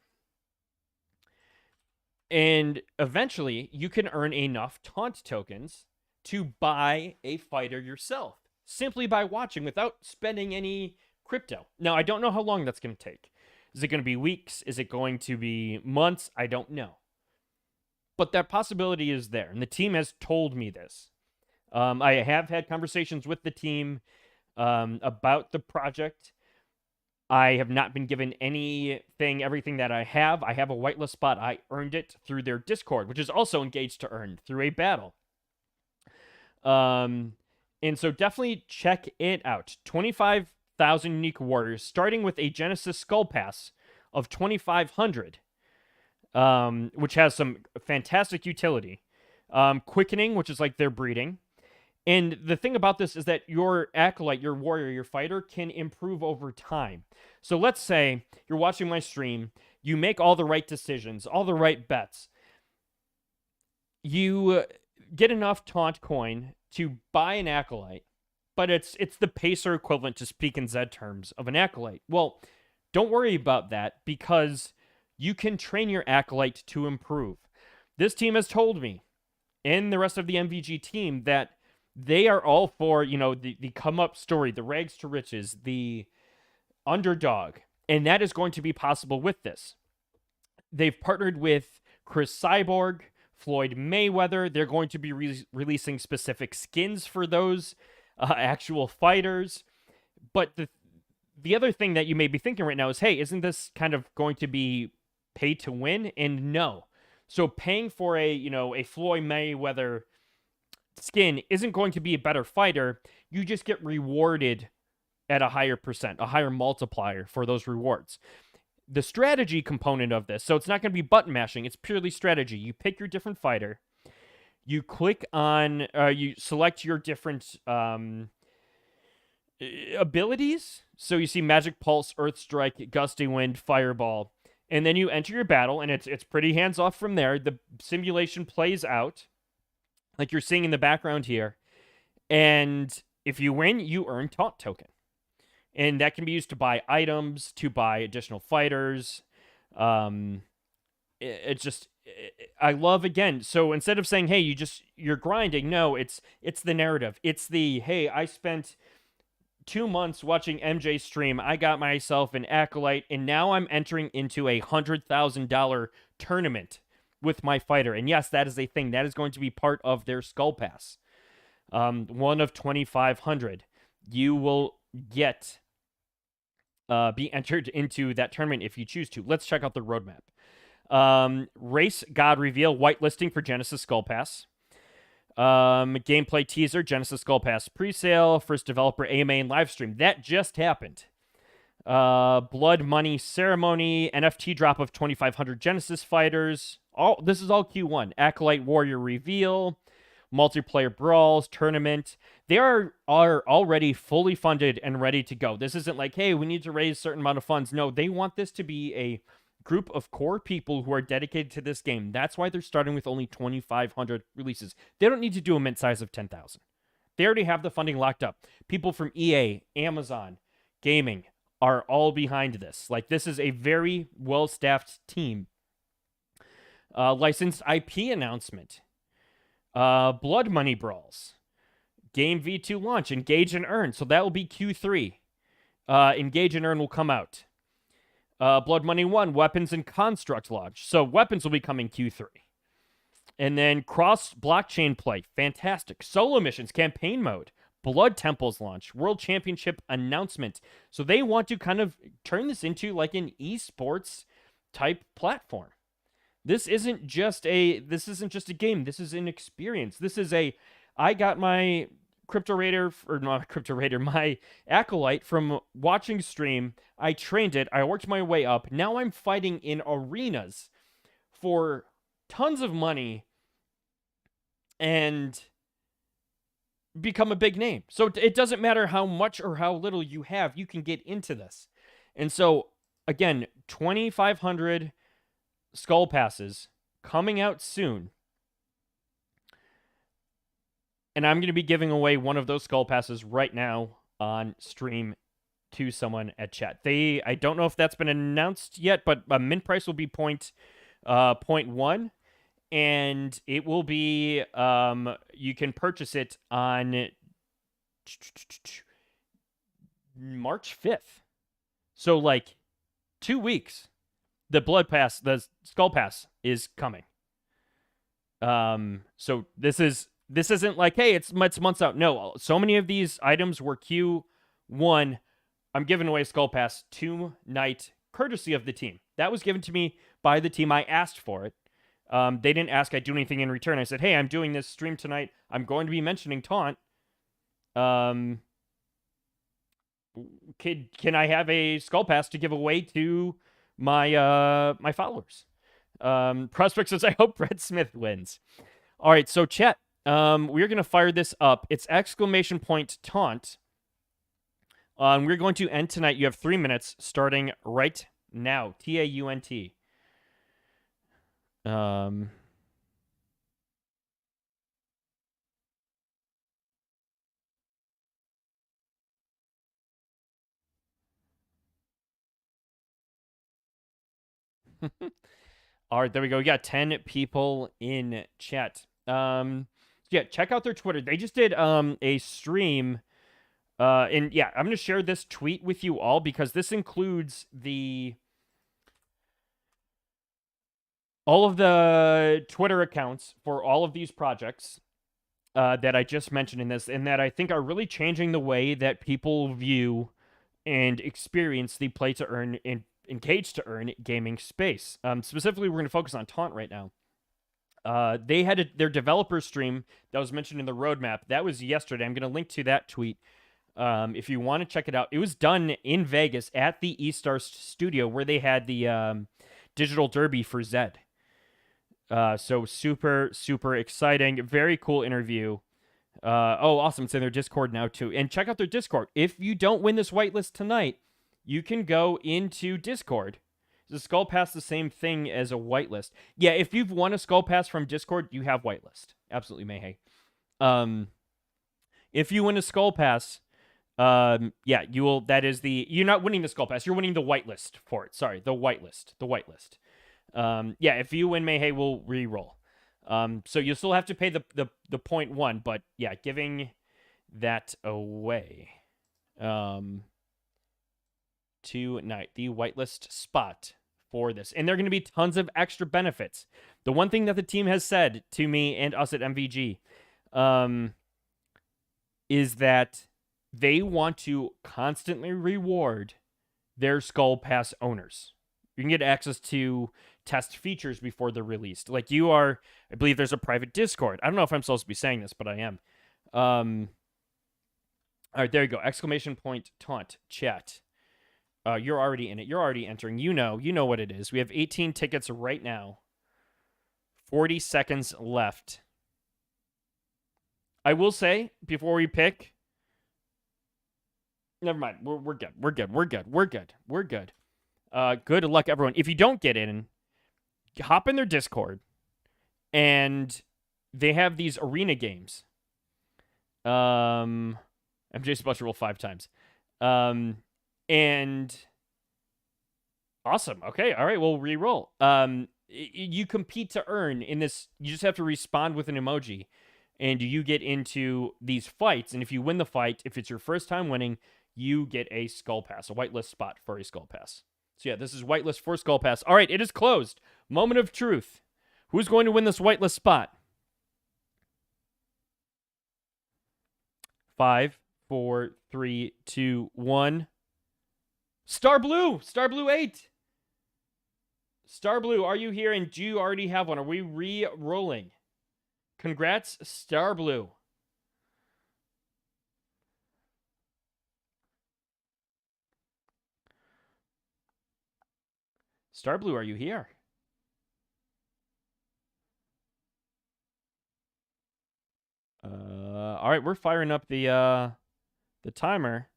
And eventually, you can earn enough Taunt tokens to buy a fighter yourself, simply by watching without spending any crypto. Now, I don't know how long that's going to take. Is it going to be weeks? Is it going to be months? I don't know. But that possibility is there, and the team has told me this. I have had conversations with the team about the project. I have not been given everything that I have. I have a whitelist spot. I earned it through their Discord, which is also engaged to earn through a battle. And so definitely check it out. 25,000 unique warriors, starting with a Genesis Skull Pass of 2,500, which has some fantastic utility. Quickening, which is like their breeding. And the thing about this is that your acolyte, your warrior, your fighter can improve over time. So let's say you're watching my stream, you make all the right decisions, all the right bets. You get enough Taunt coin to buy an acolyte, but it's the pacer equivalent, to speak in Z terms, of an acolyte. Well, don't worry about that, because you can train your acolyte to improve. This team has told me, and the rest of the MVG team, that they are all for, the come-up story, the rags to riches, the underdog. And that is going to be possible with this. They've partnered with Chris Cyborg, Floyd Mayweather. They're going to be releasing specific skins for those actual fighters. But the other thing that you may be thinking right now is, hey, isn't this kind of going to be pay to win? And no. So paying for a Floyd Mayweather skin isn't going to be a better fighter. You just get rewarded at a higher percent, a higher multiplier for those rewards. The strategy component of this, so it's not going to be button mashing, it's purely strategy. You pick your different fighter, you click on, you select your different abilities. So you see Magic Pulse, Earth Strike, Gusty Wind, Fireball, and then you enter your battle, and it's pretty hands off from there. The simulation plays out, like you're seeing in the background here. And if you win, you earn Taunt token. And that can be used to buy items, to buy additional fighters. I love, again, so instead of saying, hey, you're grinding, no, it's the narrative. It's the, hey, I spent 2 months watching MJ stream, I got myself an acolyte, and now I'm entering into a $100,000 tournament with my fighter. And yes, that is a thing. That is going to be part of their Skull Pass. One of 2,500. You will be entered into that tournament if you choose to. Let's check out the roadmap. Race God Reveal, whitelisting for Genesis Skull Pass. Gameplay teaser, Genesis Skull Pass presale, first developer AMA live stream. That just happened. Blood Money Ceremony, NFT drop of 2,500 Genesis fighters. This is all Q1. Acolyte Warrior reveal, multiplayer brawls, tournament. They are already fully funded and ready to go. This isn't like, hey, we need to raise a certain amount of funds. No, they want this to be a group of core people who are dedicated to this game. That's why they're starting with only 2,500 releases. They don't need to do a mint size of 10,000. They already have the funding locked up. People from EA, Amazon, gaming are all behind this. Like, this is a very well-staffed team. Licensed IP announcement. Blood Money Brawls. Game V2 launch. Engage and Earn. So that will be Q3. Engage and Earn will come out. Blood Money 1, Weapons and Construct launch. So weapons will be coming Q3. And then cross blockchain play. Fantastic. Solo missions, campaign mode. Blood Temples launch, World Championship announcement. So they want to kind of turn this into like an esports type platform. This isn't just a game. This is an experience. This is I got my Crypto Raider, or not Crypto Raider, my Acolyte from watching stream. I trained it. I worked my way up. Now I'm fighting in arenas for tons of money and become a big name. So it doesn't matter how much or how little you have, you can get into this. And so, again, 2,500 Skull Passes coming out soon. And I'm going to be giving away one of those Skull Passes right now on stream to someone at chat. I don't know if that's been announced yet, but mint price will be 0.1. And it will be, you can purchase it on March 5th. So, like, 2 weeks. The Skull Pass is coming. So this isn't like, hey, it's months out. No, so many of these items were Q1. I'm giving away Skull Pass tonight, courtesy of the team. That was given to me by the team. I asked for it. They didn't ask I do anything in return. I said, hey, I'm doing this stream tonight. I'm going to be mentioning Taunt. Can I have a Skull Pass to give away to my followers? Prospect says, I hope Brett Smith wins. All right, so chat, we're going to fire this up. It's !Taunt. We're going to end tonight. You have 3 minutes starting right now. TAUNT. All right, there we go. We got 10 people in chat. Yeah, check out their Twitter. They just did a stream. And yeah, I'm going to share this tweet with you all because this includes all of the Twitter accounts for all of these projects that I just mentioned in this, and that I think are really changing the way that people view and experience the play to earn and engage to earn gaming space. Specifically, we're going to focus on Taunt right now. They had their developer stream that was mentioned in the roadmap. That was yesterday. I'm going to link to that tweet if you want to check it out. It was done in Vegas at the eStar studio where they had the Digital Derby for Zed. So super, super exciting. Very cool interview. Oh, awesome. It's in their Discord now, too. And check out their Discord. If you don't win this whitelist tonight, you can go into Discord. Is a Skull Pass the same thing as a whitelist? Yeah, if you've won a Skull Pass from Discord, you have whitelist. Absolutely, Mayhay. If you win a Skull Pass, yeah, you will. That is you're not winning the Skull Pass. You're winning the whitelist for it. Sorry, the whitelist. The whitelist. Yeah, if you win, Mayhay will re-roll. So you'll still have to pay the 0.1, but yeah, giving that away. Tonight, the whitelist spot for this. And there are going to be tons of extra benefits. The one thing that the team has said to me and us at MVG is that they want to constantly reward their Skull Pass owners. You can get access to test features before they're released. Like I believe there's a private Discord. I don't know if I'm supposed to be saying this, but I am. All right, there you go. !Taunt chat. You're already in it. You're already entering. You know what it is. We have 18 tickets right now. 40 seconds left. I will say, before we pick... Never mind. We're good. We're good. Good luck, everyone. If you don't get in, hop in their Discord. And they have these arena games. MJ's about to roll 5 times. And awesome. Okay. All right. We'll re-roll. You compete to earn in this. You just have to respond with an emoji and you get into these fights. And if you win the fight, if it's your first time winning, you get a Skull Pass, a whitelist spot for a Skull Pass. So yeah, this is whitelist for Skull Pass. All right. It is closed. Moment of truth. Who's going to win this whitelist spot? 5, 4, 3, 2, 1. Star Blue 8. Star Blue, are you here and do you already have one? Are we re-rolling? Congrats, Star Blue. Star Blue, are you here? All right, we're firing up the timer.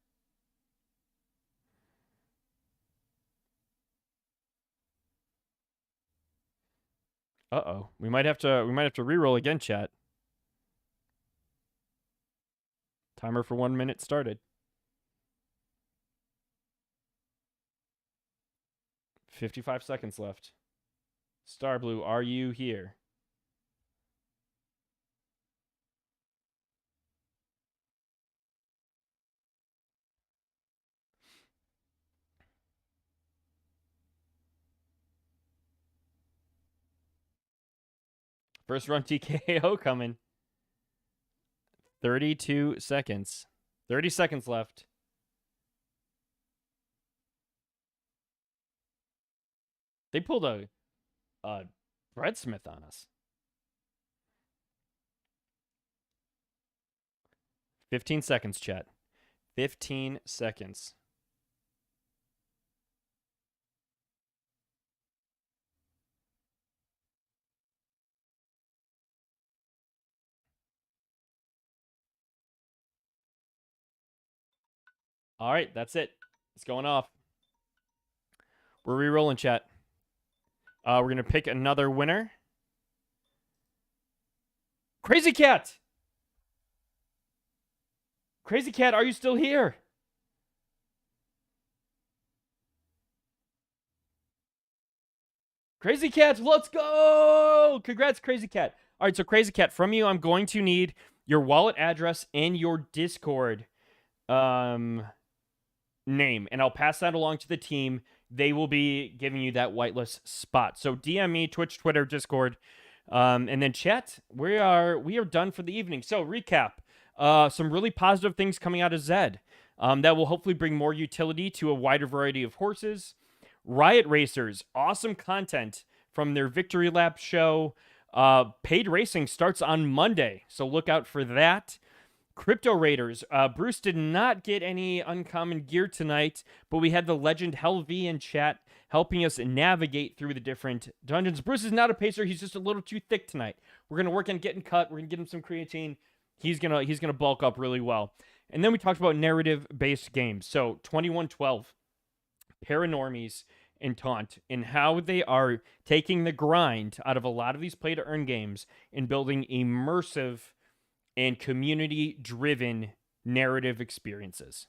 Uh-oh. We might have to re-roll again, chat. Timer for 1 minute started. 55 seconds left. Star Blue, are you here? First run TKO coming. 32 seconds. 30 seconds left. They pulled a Brett Smith on us. 15 seconds, chat. 15 seconds. All right, that's it. It's going off. We're re-rolling, chat. We're going to pick another winner. Crazy Cat! Crazy Cat, are you still here? Crazy Cat, let's go! Congrats, Crazy Cat. All right, so Crazy Cat, from you, I'm going to need your wallet address and your Discord name, and I'll pass that along to the team. They will be giving you that whitelist spot. So DM me, Twitch, Twitter, Discord, and then chat. We are done for the evening. So recap, some really positive things coming out of Zed that will hopefully bring more utility to a wider variety of horses. Riot Racers, awesome content from their Victory Lap show. Paid racing starts on Monday, so look out for that. Crypto Raiders, Bruce did not get any uncommon gear tonight, but we had the legend Hell V in chat helping us navigate through the different dungeons. Bruce is not a pacer, he's just a little too thick tonight. We're going to work on getting cut, we're going to get him some creatine. He's going to bulk up really well. And then we talked about narrative-based games. So 2112, Paranormies, and Taunt, and how they are taking the grind out of a lot of these play-to-earn games and building immersive and community-driven narrative experiences.